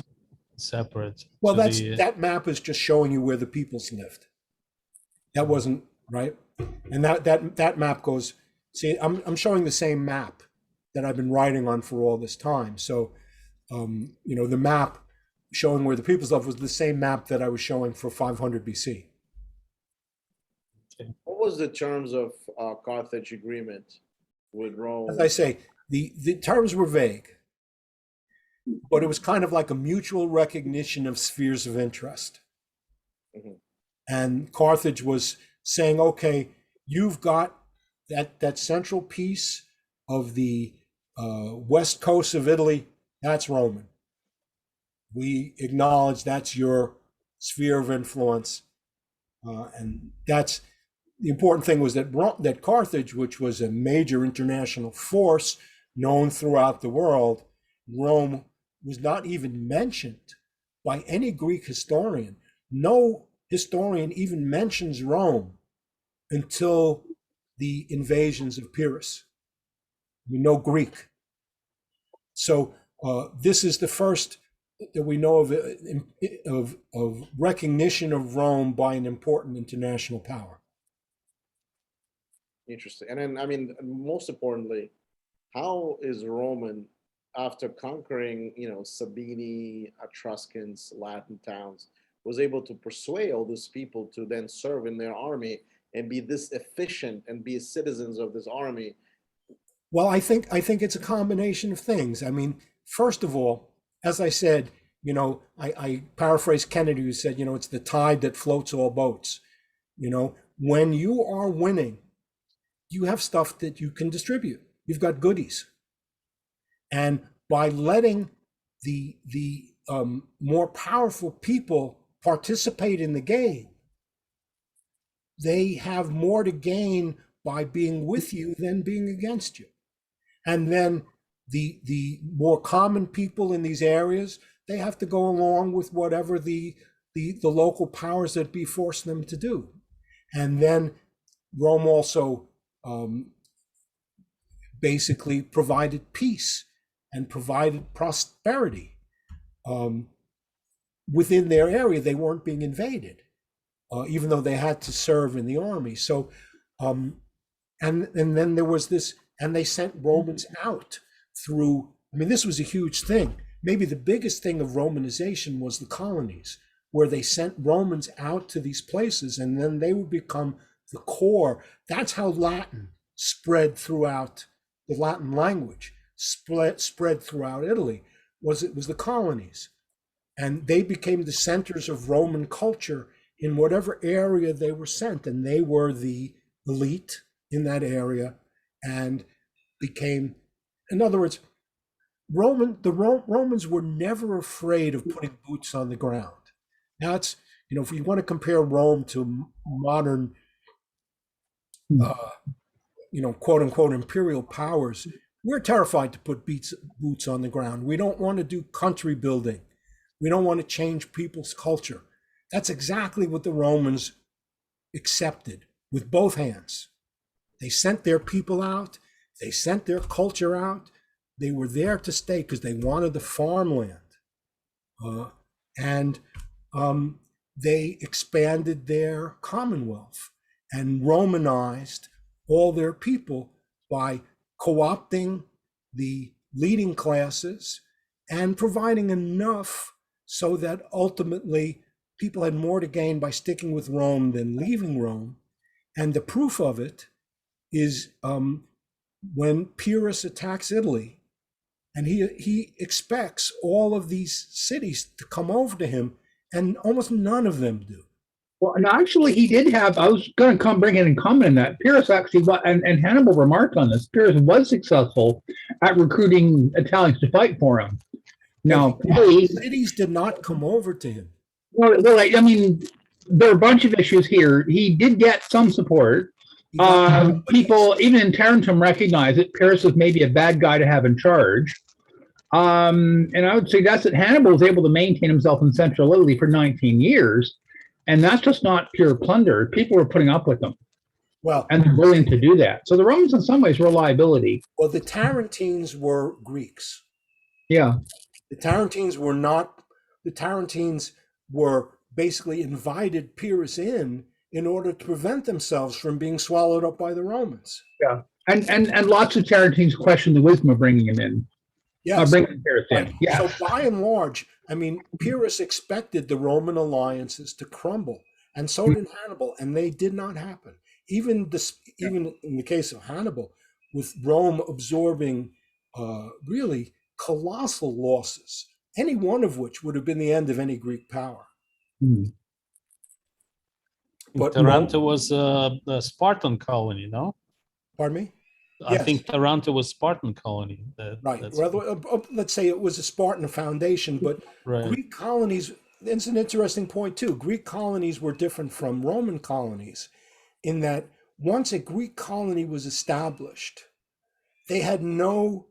separate. Well, that map is just showing you where the peoples lived. That wasn't right, and that map goes. See, I'm showing the same map that I've been writing on for all this time. So, the map showing where the peoples lived was the same map that I was showing for 500 BC. What was the terms of Carthage agreement with Rome? As I say, the terms were vague, but it was kind of like a mutual recognition of spheres of interest. Mm-hmm. And Carthage was saying, okay, you've got that central piece of the west coast of Italy, that's Roman. We acknowledge that's your sphere of influence. And that's the important thing was that Carthage, which was a major international force known throughout the world, Rome was not even mentioned by any Greek historian. No historian even mentions Rome until the invasions of Pyrrhus. We know Greek. So this is the first that we know of recognition of Rome by an important international power. Interesting. And then, I mean, most importantly, how is Roman, after conquering, Sabini, Etruscans, Latin towns, was able to persuade all these people to then serve in their army and be this efficient and be citizens of this army? Well, I think it's a combination of things. I mean, first of all, as I said, I paraphrase Kennedy, who said, it's the tide that floats all boats. When you are winning, you have stuff that you can distribute. You've got goodies. And by letting the more powerful people participate in the game, they have more to gain by being with you than being against you. And then the more common people in these areas, they have to go along with whatever the local powers that be force them to do. And then Rome also basically provided peace and provided prosperity within their area. They weren't being invaded, even though they had to serve in the army. So, and then there was this, and they sent Romans out through, I mean, this was a huge thing. Maybe the biggest thing of Romanization was the colonies, where they sent Romans out to these places, and then they would become the core. That's how Latin spread throughout, the Latin language spread throughout Italy. It was the colonies, and they became the centers of Roman culture in whatever area they were sent, and they were the elite in that area, and became, in other words, Romans were never afraid of putting boots on the ground. Now it's, you know, if you want to compare Rome to modern, you know, quote unquote imperial powers, we're terrified to put boots on the ground. We don't want to do country building. We don't want to change people's culture. That's exactly what the Romans accepted with both hands. They sent their people out. They sent their culture out. They were there to stay because they wanted the farmland. And they expanded their commonwealth and Romanized all their people by co-opting the leading classes and providing enough so that ultimately people had more to gain by sticking with Rome than leaving Rome. And the proof of it is when Pyrrhus attacks Italy, and he expects all of these cities to come over to him, and almost none of them do. Well, and actually, he did have. I was going to bring in and comment on that. Pyrrhus actually, and Hannibal remarked on this. Pyrrhus was successful at recruiting Italians to fight for him. Now, cities did not come over to him. Well, I mean, there are a bunch of issues here. He did get some support. People, even in Tarentum, recognize that Pyrrhus is maybe a bad guy to have in charge. And I would suggest that Hannibal was able to maintain himself in central Italy for 19 years. And that's just not pure plunder. People were putting up with them. Well, and they're willing to do that. So the Romans, in some ways, were a liability. Well, the Tarentines were Greeks. Yeah. The Tarentines were not. The Tarentines were basically invited Pyrrhus in order to prevent themselves from being swallowed up by the Romans. Yeah, and lots of Tarentines questioned the wisdom of bringing him in. Yes. Bringing Pyrrhus in. Yeah. So by and large, I mean, Pyrrhus expected the Roman alliances to crumble, and so did Hannibal, and they did not happen. Even in the case of Hannibal, with Rome absorbing really colossal losses, any one of which would have been the end of any Greek power. Mm. But Taranto was a Spartan colony, no? Pardon me? I think Taranto was Spartan colony. Right. Let's say it was a Spartan foundation, but Greek colonies, it's an interesting point too. Greek colonies were different from Roman colonies in that once a Greek colony was established, they had no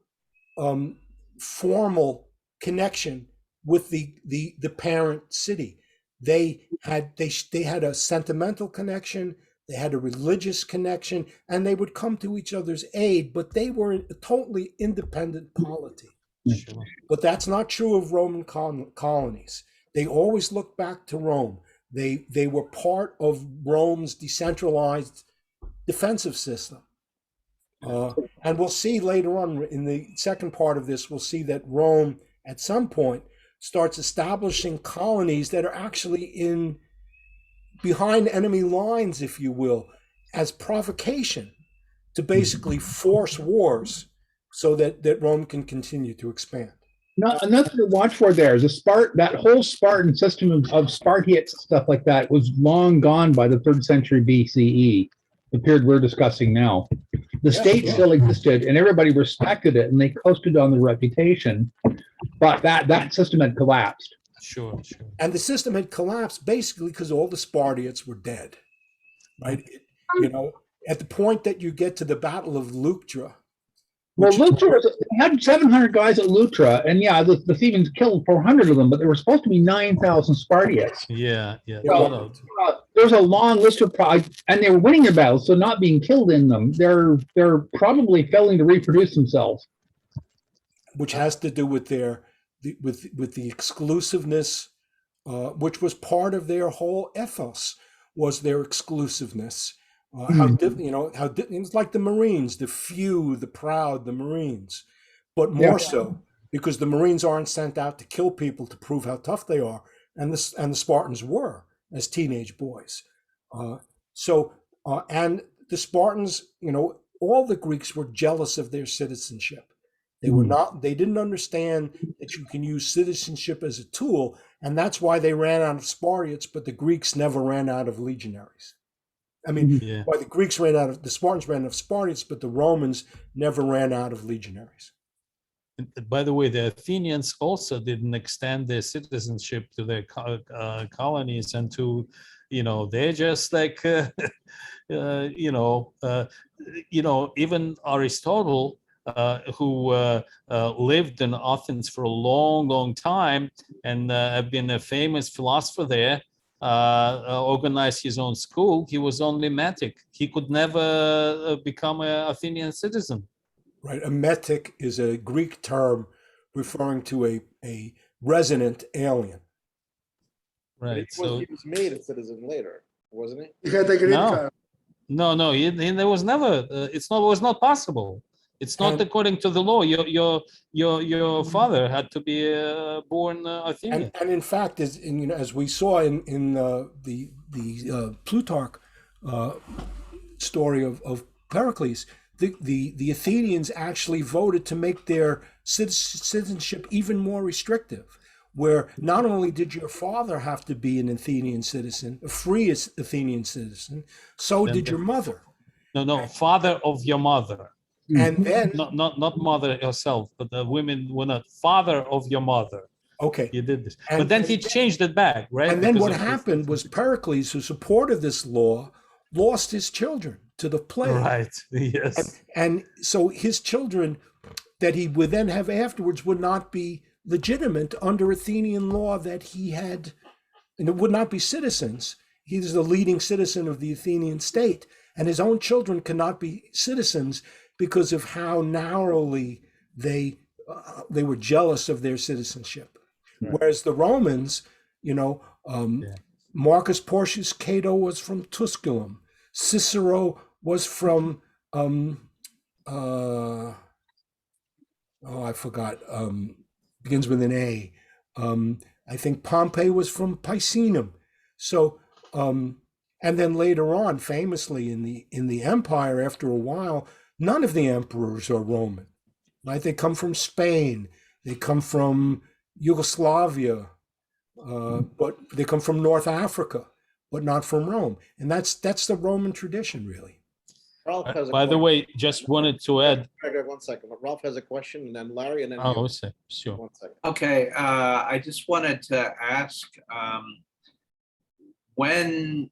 formal connection with the parent city. They had a sentimental connection, they had a religious connection, and they would come to each other's aid, but they were a totally independent polity. Sure. But that's not true of Roman colonies. They always looked back to Rome. They were part of Rome's decentralized defensive system. And we'll see later on in the second part of this, we'll see that Rome at some point starts establishing colonies that are actually behind enemy lines, if you will, as provocation to basically force wars so that Rome can continue to expand. No, and that's to watch for there. That whole Spartan system of Spartiates, stuff like that, was long gone by the 3rd century BCE, the period we're discussing now. The state still existed, and everybody respected it, and they coasted on the reputation. But that system had collapsed. Sure. And the system had collapsed basically because all the Spartiates were dead, right? At the point that you get to the Battle of Leuctra, Well, which Lutra had 700 guys at Lutra, and yeah, the Thebans killed 400 of them, but there were supposed to be 9,000 Spartiates. Yeah, yeah. Yeah, No, well, no. There's a long list of and they were winning their battles, so not being killed in them. They're probably failing to reproduce themselves. which has to do with with the exclusiveness, which was part of their whole ethos, was their exclusiveness. It's like the Marines, the few, the proud, the Marines, but more so because the Marines aren't sent out to kill people to prove how tough they are, and the Spartans were as teenage boys. And the Spartans, all the Greeks were jealous of their citizenship. They didn't understand that you can use citizenship as a tool, and that's why they ran out of Spartiates, but the Greeks never ran out of legionaries. I mean, Yeah. why the Spartans ran out of Spartiates, but the Romans never ran out of legionaries. By the way, the Athenians also didn't extend their citizenship to their colonies and to, they're just like, even Aristotle, who lived in Athens for a long, long time and have been a famous philosopher there, organized his own school. He was only metic. He could never become an Athenian citizen. Right. A metic is a Greek term referring to a resident alien. Right. He was made a citizen later, wasn't he? He had a green No. card. No, there was never. It was not possible. It's not And- according to the law. Your father had to be born Athenian. And in fact, as we saw in the Plutarch story of Pericles, the Athenians actually voted to make their citizenship even more restrictive, where not only did your father have to be an Athenian citizen, a free Athenian citizen, so did your mother. No, father of your mother. And then, Not mother herself, but the women were not father of your mother. okay. You did this, And- but then he changed it back, right? And then Because what of this- happened was Pericles, who supported this law, lost his children to the plague. Right. Yes. And so his children that he would then have afterwards would not be legitimate under Athenian law that he had, and it would not be citizens. He's the leading citizen of the Athenian state, and his own children cannot be citizens because of how narrowly they were jealous of their citizenship. Right. Whereas the Romans, Marcus Porcius Cato was from Tusculum. Cicero was from I forgot. Begins with an A. I think Pompey was from Picenum. So, and then later on, famously in the empire, after a while, none of the emperors are Roman. Right? They come from Spain. They come from Yugoslavia, but they come from North Africa, but not from Rome. And that's the Roman tradition, really. Ralph has a By the question. way, just wanted to add. Greg, 1 second. Ralph has a question, and then Larry, and then Oh, you. sure. 1 second. Okay, I just wanted to ask, when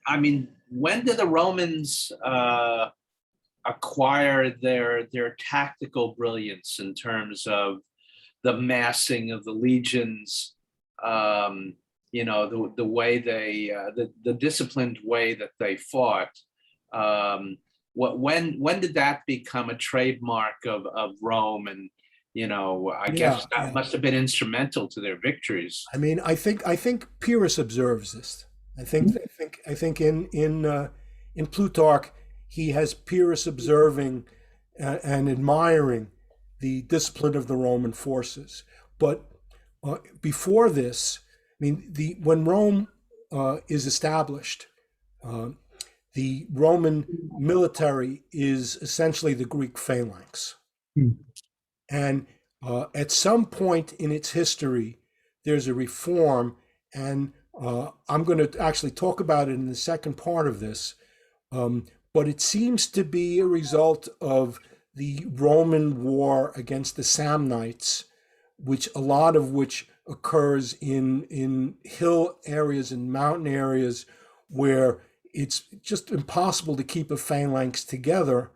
did the Romans acquire their tactical brilliance in terms of the massing of the legions, the way they, the disciplined way that they fought? When did that become a trademark of Rome? And I guess that must have been instrumental to their victories. I mean, I think Pyrrhus observes this. I think in Plutarch he has Pyrrhus observing and admiring the discipline of the Roman forces. But before this, I mean, when Rome is established, the Roman military is essentially the Greek phalanx. And at some point in its history, there's a reform, and I'm going to actually talk about it in the second part of this. But it seems to be a result of the Roman war against the Samnites, a lot of which occurs in hill areas and mountain areas where it's just impossible to keep a phalanx together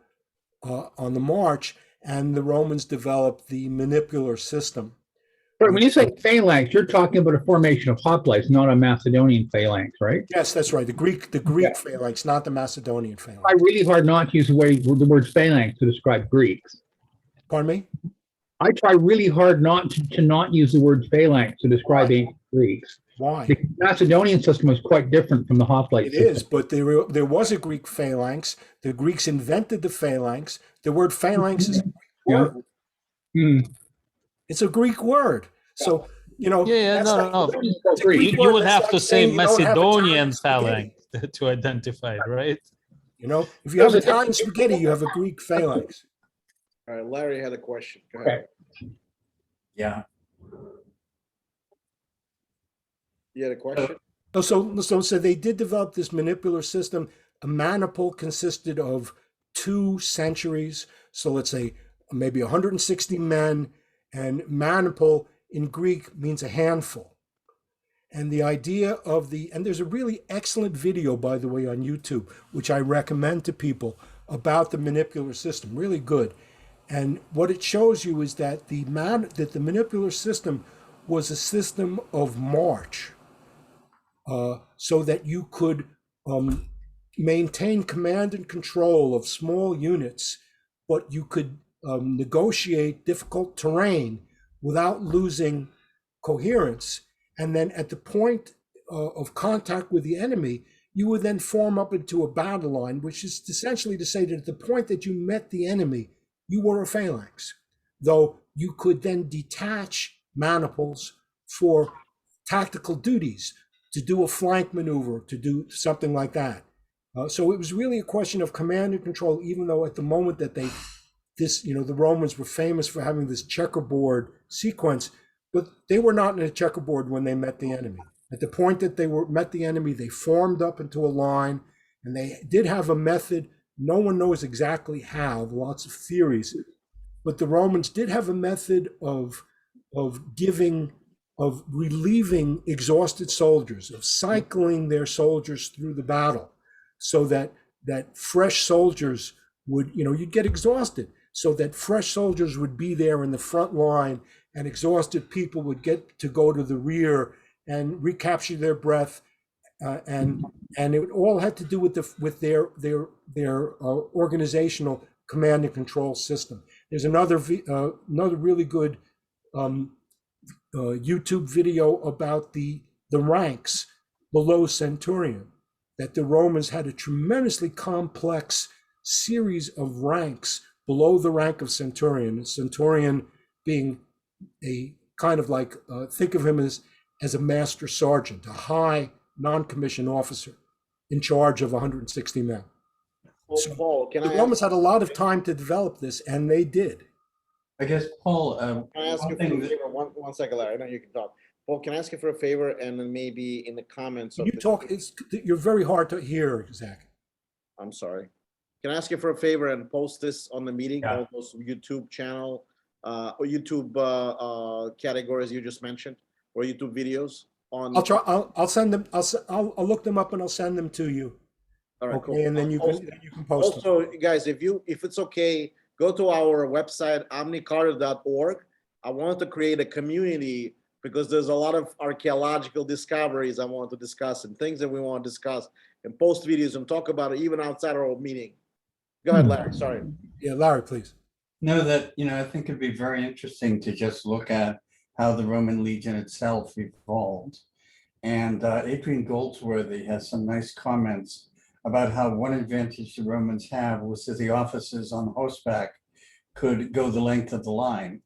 on the march. and the Romans developed the manipular system. But when you say phalanx, you're talking about a formation of hoplites, not a Macedonian phalanx, right? Yes, that's right. The Greek Yeah. phalanx, not the Macedonian phalanx. I really hard not to use the word phalanx to describe Greeks. Pardon me? I try really hard not to not use the word phalanx to describe Why? ancient Greeks. Why? The Macedonian system was quite different from the hoplite It system. is, but there was a Greek phalanx. The Greeks invented the phalanx. The word phalanx is a Greek Yeah. word. Hmm. It's a Greek word. So, Yeah, that's no, like- no. it's a Greek You word. would That's have like to say saying you don't have Macedonian Italian spaghetti. phalanx to identify it, right? If you have Italian spaghetti, you have a Greek phalanx. All right, Larry had a question. Go ahead. Yeah. You had a question? So they did develop this manipular system. A maniple consisted of 2 centuries. So let's say maybe 160 men, and maniple in Greek means a handful. And the idea of and there's a really excellent video, by the way, on YouTube, which I recommend to people about the manipular system, really good. And what it shows you is that the manipular system was a system of march, so that you could maintain command and control of small units, but you could negotiate difficult terrain without losing coherence. And then at the point of contact with the enemy, you would then form up into a battle line, which is essentially to say that at the point that you met the enemy, you were a phalanx, though you could then detach maniples for tactical duties, to do a flank maneuver, to do something like that. So it was really a question of command and control, even though at the moment that the Romans were famous for having this checkerboard sequence, but they were not in a checkerboard when they met the enemy. At the point that they met the enemy, they formed up into a line, and they did have a method. No one knows exactly how, lots of theories, but the Romans did have a method of relieving exhausted soldiers, of cycling their soldiers through the battle, so that fresh soldiers would, you'd get exhausted, so that fresh soldiers would be there in the front line, and exhausted people would get to go to the rear and recapture their breath, and it all had to do with their organizational command and control system. There's another really good YouTube video about the ranks below centurion, that the Romans had a tremendously complex series of ranks below the rank of centurion. Centurion being a kind of like, think of him as a master sergeant, a high non-commissioned officer in charge of 160 men. Well, Paul, can The I Romans ask, had a lot of time to develop this, and they did. I guess, Paul, can I ask one you for thing a that, favor? One second, Larry. I know you can talk. Paul, can I ask you for a favor, and then maybe in the comments of You this- talk, you're very hard to hear, Zach. I'm sorry. Can I ask you for a favor and post this on the meeting, Yeah. all those YouTube channel or YouTube categories you just mentioned, or YouTube videos on? I'll try. I'll send them. I'll look them up and I'll send them to you. All right, cool. Okay, and then you can post them. Also, guys, if it's okay, go to our website, omnicarta.org. I wanted to create a community because there's a lot of archaeological discoveries I want to discuss and things that we want to discuss and post videos and talk about it even outside our meeting. Go ahead, Larry. Sorry. Yeah, Larry, please. know that, I think it'd be very interesting to just look at how the Roman legion itself evolved. And Adrian Goldsworthy has some nice comments about how one advantage the Romans have was that the officers on horseback could go the length of the line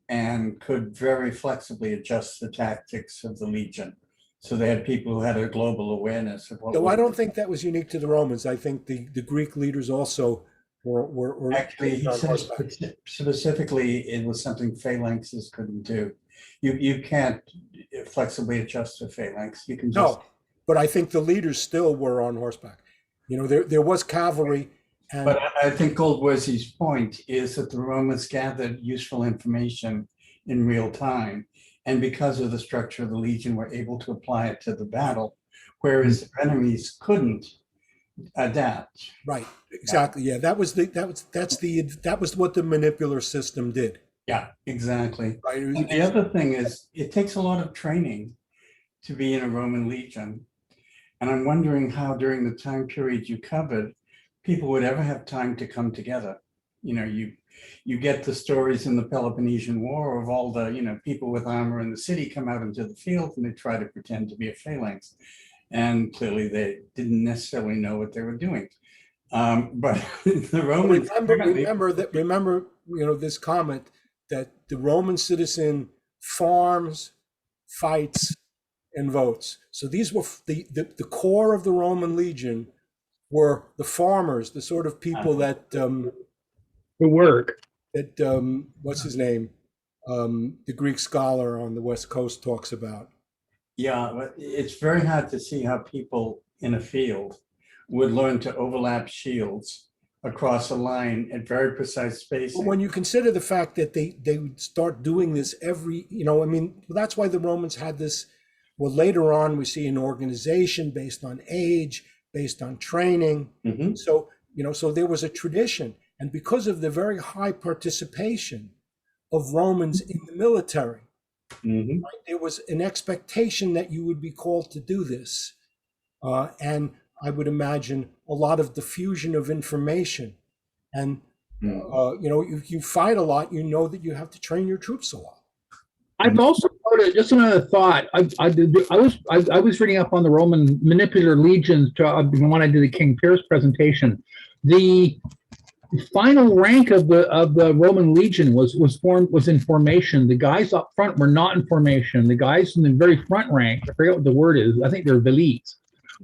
and could very flexibly adjust the tactics of the legion. So they had people who had a global awareness of what. No, I don't think that was unique to the Romans. I think the Greek leaders also were Actually, he on says horseback. specifically it was something phalanxes couldn't do. You can't flexibly adjust a phalanx. You can just. No, but I think the leaders still were on horseback. There was cavalry. And But I think Goldworthy's point is that the Romans gathered useful information in real time. And because of the structure of the legion, were able to apply it to the battle, whereas their enemies couldn't. adapt. Right, exactly. Yeah, that was what the manipular system did. Yeah, exactly. Right. And the other thing is, it takes a lot of training to be in a Roman legion. And I'm wondering how during the time period you covered, people would ever have time to come together. You know, you get the stories in the Peloponnesian War of all the, people with armor in the city come out into the field and they try to pretend to be a phalanx. And clearly they didn't necessarily know what they were doing. But the Romans remember, this comment that the Roman citizen farms, fights, and votes. So these were the core of the Roman legion were the farmers, the sort of people that The work. that what's his name, the Greek scholar on the West Coast talks about. Yeah, but it's very hard to see how people in a field would learn to overlap shields across a line at very precise spacing. But when you consider the fact that they would start doing this every, that's why the Romans had this. Well, later on, we see an organization based on age, based on training. Mhm. So, so there was a tradition. And because of the very high participation of Romans in the military, Mhm. right, there was an expectation that you would be called to do this. And I would imagine a lot of diffusion of information. And, if you fight a lot, you know that you have to train your troops a lot. I've also noted, just another thought. I was reading up on the Roman manipular legions when I did the King Pierce presentation. The final rank of the Roman legion was in formation. The guys up front were not in formation. The guys in the very front rank, I forget what the word is, I think they're velites,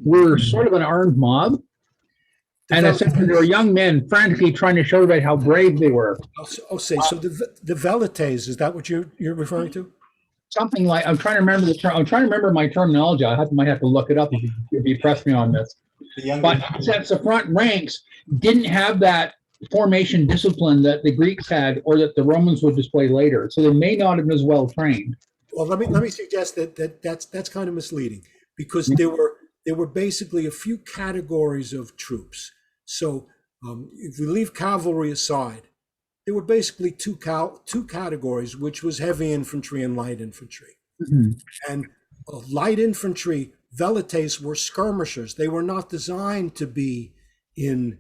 were sort of an armed mob. And essentially, there were young men frantically trying to show everybody how brave they were. So the velites, is that what you're referring to? Something like, I'm trying to remember the term. I'm trying to remember my terminology. might have to look it up if you press me on this. But since the front ranks didn't have that formation discipline that the Greeks had, or that the Romans would display later, so they may not have been as well trained. Well, let me suggest that's kind of misleading, because there were basically a few categories of troops. So if we leave cavalry aside, there were basically two categories, which was heavy infantry and light infantry. Mm-hmm. And light infantry, velites, were skirmishers. They were not designed to be in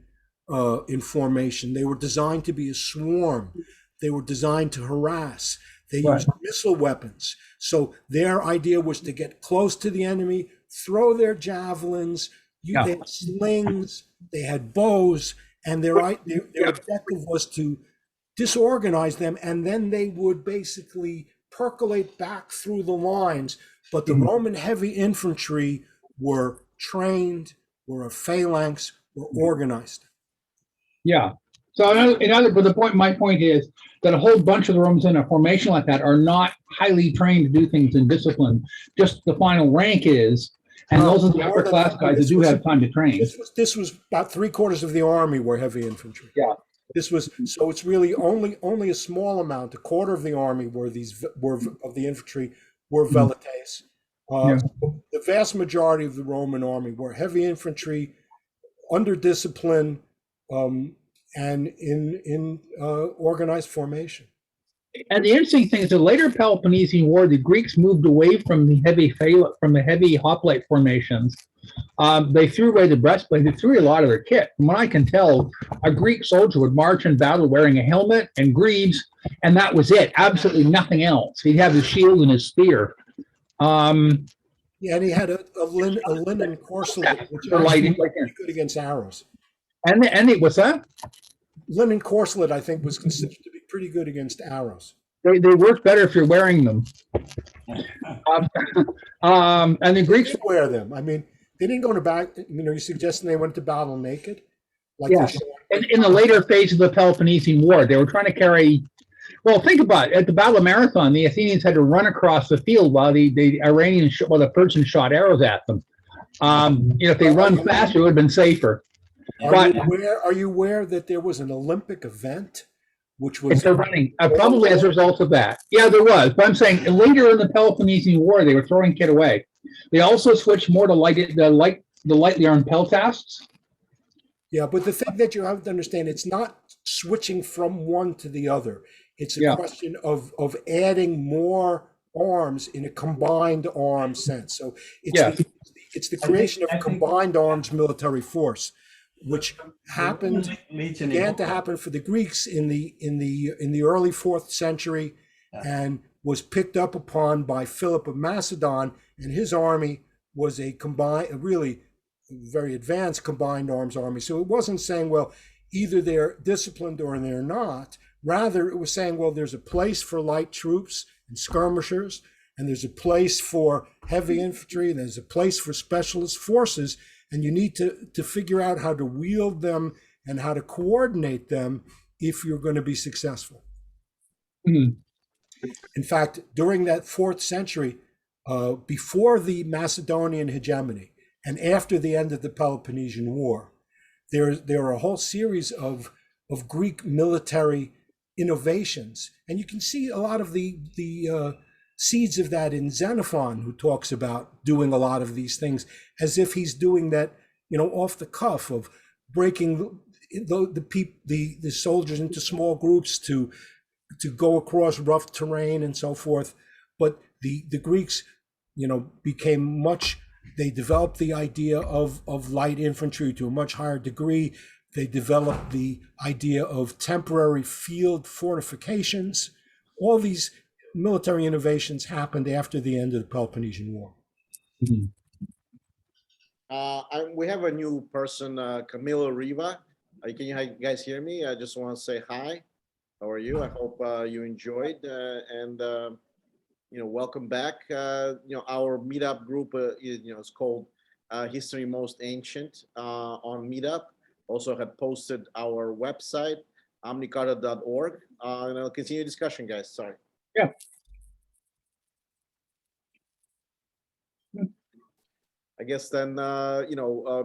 formation. They were designed to be a swarm. They were designed to harass. They used missile weapons. So their idea was to get close to the enemy, throw their javelins. They had slings, they had bows, and their objective was to disorganize them, and then they would basically percolate back through the lines. But the Roman heavy infantry were trained, were a phalanx, were organized. Yeah. So my point is that a whole bunch of the Romans in a formation like that are not highly trained to do things in discipline. Just the final rank is, and those are the upper class guys that do have time to train. This was about 3/4 of the army were heavy infantry. Yeah. So it's really only a small amount. A quarter of the army were of the infantry were velites. The vast majority of the Roman army were heavy infantry, under discipline, and in organized formation. And the interesting thing is, the later Peloponnesian War, the Greeks moved away from the heavy hoplite formations. They threw away the breastplate. They threw away a lot of their kit. From what I can tell, a Greek soldier would march in battle wearing a helmet and greaves, and that was it. Absolutely nothing else. He'd have his shield and his spear. And he had a linen corselet, which was good against arrows. And what's that? Linen corselet, I think, was considered to be pretty good against arrows. They work better if you're wearing them. And the Greeks did wear them. I mean, they didn't go to battle. You're suggesting they went to battle naked? In the later phase of the Peloponnesian War, they were trying to carry. Well, think about it. At the Battle of Marathon, the Athenians had to run across the field while the Iranians, the Persians shot arrows at them. If they run faster, it would have been safer. Are you aware that there was an Olympic event, which was running probably as a result of that? Yeah, there was. But I'm saying later in the Peloponnesian War, they were throwing kit away. They also switched more to the lightly armed peltasts. Yeah, but the thing that you have to understand, it's not switching from one to the other. It's a Yeah. question of adding more arms in a combined arms sense. So it's Yeah. the creation of a combined arms military force, which happened began to happen for the Greeks in the early 4th century, and was picked up upon by Philip of Macedon, and his army was a really very advanced combined arms army. So it wasn't saying, well, either they're disciplined or they're not. Rather, it was saying, well, there's a place for light troops and skirmishers, and there's a place for heavy infantry, and there's a place for specialist forces, and you need to figure out how to wield them and how to coordinate them if you're going to be successful. Mhm. In fact, during that 4th century, before the Macedonian hegemony and after the end of the Peloponnesian War, there are a whole series of Greek military innovations, and you can see a lot of the seeds of that in Xenophon, who talks about doing a lot of these things as if he's doing that, off the cuff, of breaking the soldiers into small groups to go across rough terrain and so forth. But the Greeks, became they developed the idea of light infantry to a much higher degree. They developed the idea of temporary field fortifications. All these military innovations happened after the end of the Peloponnesian War. Mhm. We have a new person, Camilo Riva. Can you guys hear me? I just want to say hi. How are you? I hope you enjoyed, and welcome back. Our meetup group, it's called History Most Ancient on Meetup. Also have posted our website, omnicarta.org. And I'll continue discussion, guys. Sorry. Yeah. I guess then,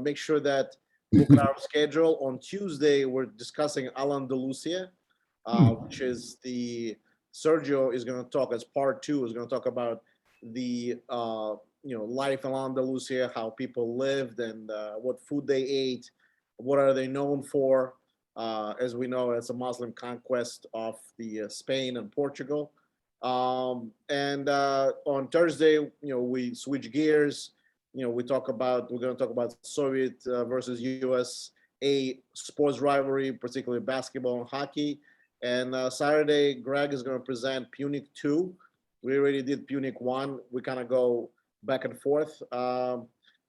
make sure that look at our schedule. On Tuesday, we're discussing Al-Andalusia, which is Sergio is going to talk as part 2, is going to talk about the, life in Andalusia, how people lived and what food they ate, what are they known for. As we know, it's a Muslim conquest of the Spain and Portugal. And on Thursday, we switch gears. We're going to talk about Soviet versus USA sports rivalry, particularly basketball and hockey. And Saturday, Greg is going to present Punic 2. We already did Punic 1. We kind of go back and forth a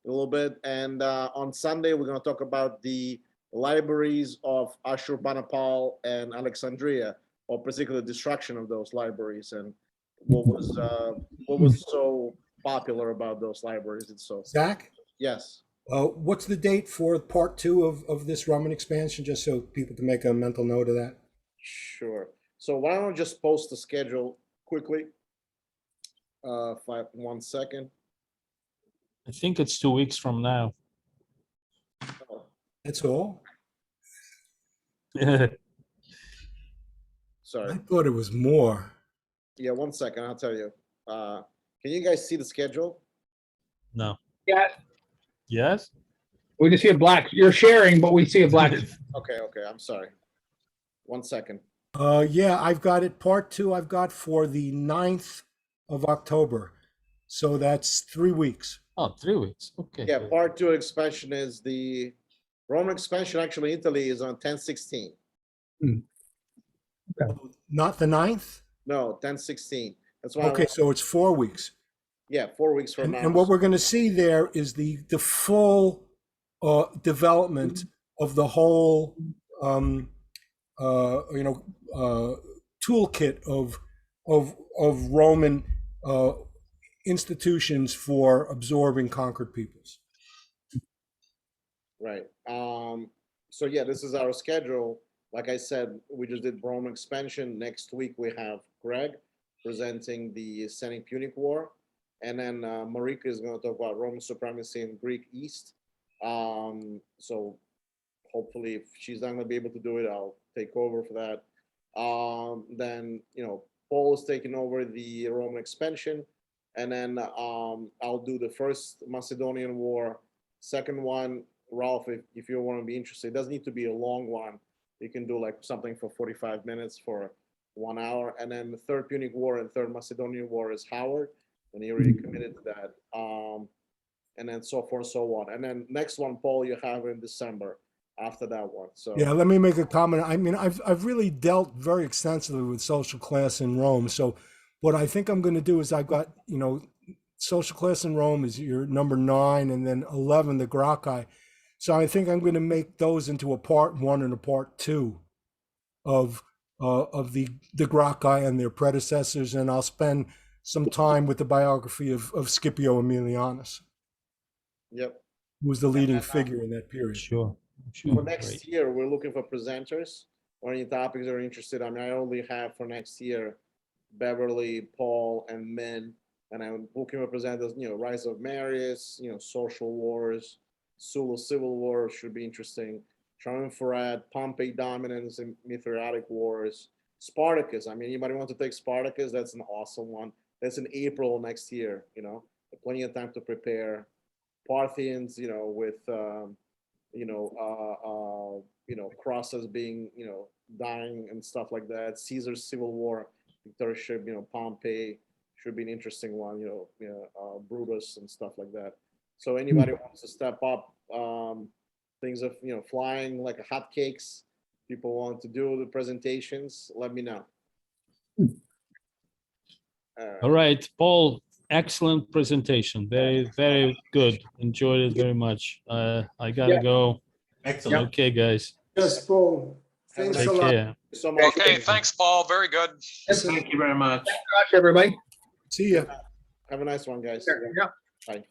little bit. And on Sunday, we're going to talk about the libraries of Ashurbanipal and Alexandria, or particular destruction of those libraries, and what was so popular about those libraries. And so, Zach? yes. What's the date for part 2 of this Roman expansion, just so people can make a mental note of that? Sure. So why don't I just post the schedule quickly? 1 second. I think it's 2 weeks from now. That's all? Sorry. I thought it was more. Yeah, 1 second. I'll tell you. Can you guys see the schedule? No. Yeah. Yes? We just see a black. You're sharing, but we see a black. Okay. I'm sorry. 1 second. Yeah, I've got it. Part 2 I've got for the 9th of October. So that's 3 weeks. Oh, 3 weeks. Okay. Yeah, part 2 expansion is the Roman expansion. Actually, Italy is on 10/16. Not the 9th? No, 10/16. That's why. Okay, so it's 4 weeks. Yeah, 4 weeks from now. And what we're going to see there is the full development of the whole toolkit of Roman institutions for absorbing conquered peoples. Right. So yeah, this is our schedule. Like I said, we just did Roman expansion. Next week we have Greg presenting the Ascending Punic War, and then Marika is going to talk about Roman supremacy in Greek East. So hopefully, if she's not going to be able to do it, I'll take over for that. Then Paul is taking over the Roman expansion, and then I'll do the first Macedonian War. Second one, Ralph, if you want to be interested, it doesn't need to be a long one. You can do like something for 45 minutes for 1 hour. And then the Third Punic War and Third Macedonian War is Howard, and he already committed to that. And then so forth and so on. And then next one, Paul, you have in December after that one. So Yeah, let me make a comment. I mean, I've really dealt very extensively with social class in Rome. So what I think I'm going to do is I've got, social class in Rome is your number 9, and then 11, the Gracchi. So I think I'm going to make those into a part 1 and a part 2 of the Gracchi and their predecessors, and I'll spend some time with the biography of Scipio Aemilianus, yep. who was the leading figure in that period. Sure. For next year, we're looking for presenters or any topics that are interested. I mean, I only have for next year Beverly, Paul, and Min, and I'm looking for presenters. Rise of Marius, social wars, Sula Civil War should be interesting. Triumphal Parade, Pompey dominance and Mithriatic wars. Spartacus. I mean, anybody want to take Spartacus? That's an awesome one. That's in April next year. Plenty of time to prepare. Parthians, with crosses being, dying and stuff like that. Caesar's Civil War, dictatorship, Pompey should be an interesting one, Brutus and stuff like that. So anybody who wants to step up, things of, flying like hotcakes, people want to do the presentations, let me know. All right, Paul, excellent presentation. Very, very good. Enjoyed it very much. I gotta go. Excellent. Okay, guys. Yes, Paul. Thanks Take a lot. care. So much. Okay, thanks, Paul. Very good. Yes, Thank you very much. Gosh, everybody. See ya. Have a nice one, guys. Yeah. Bye.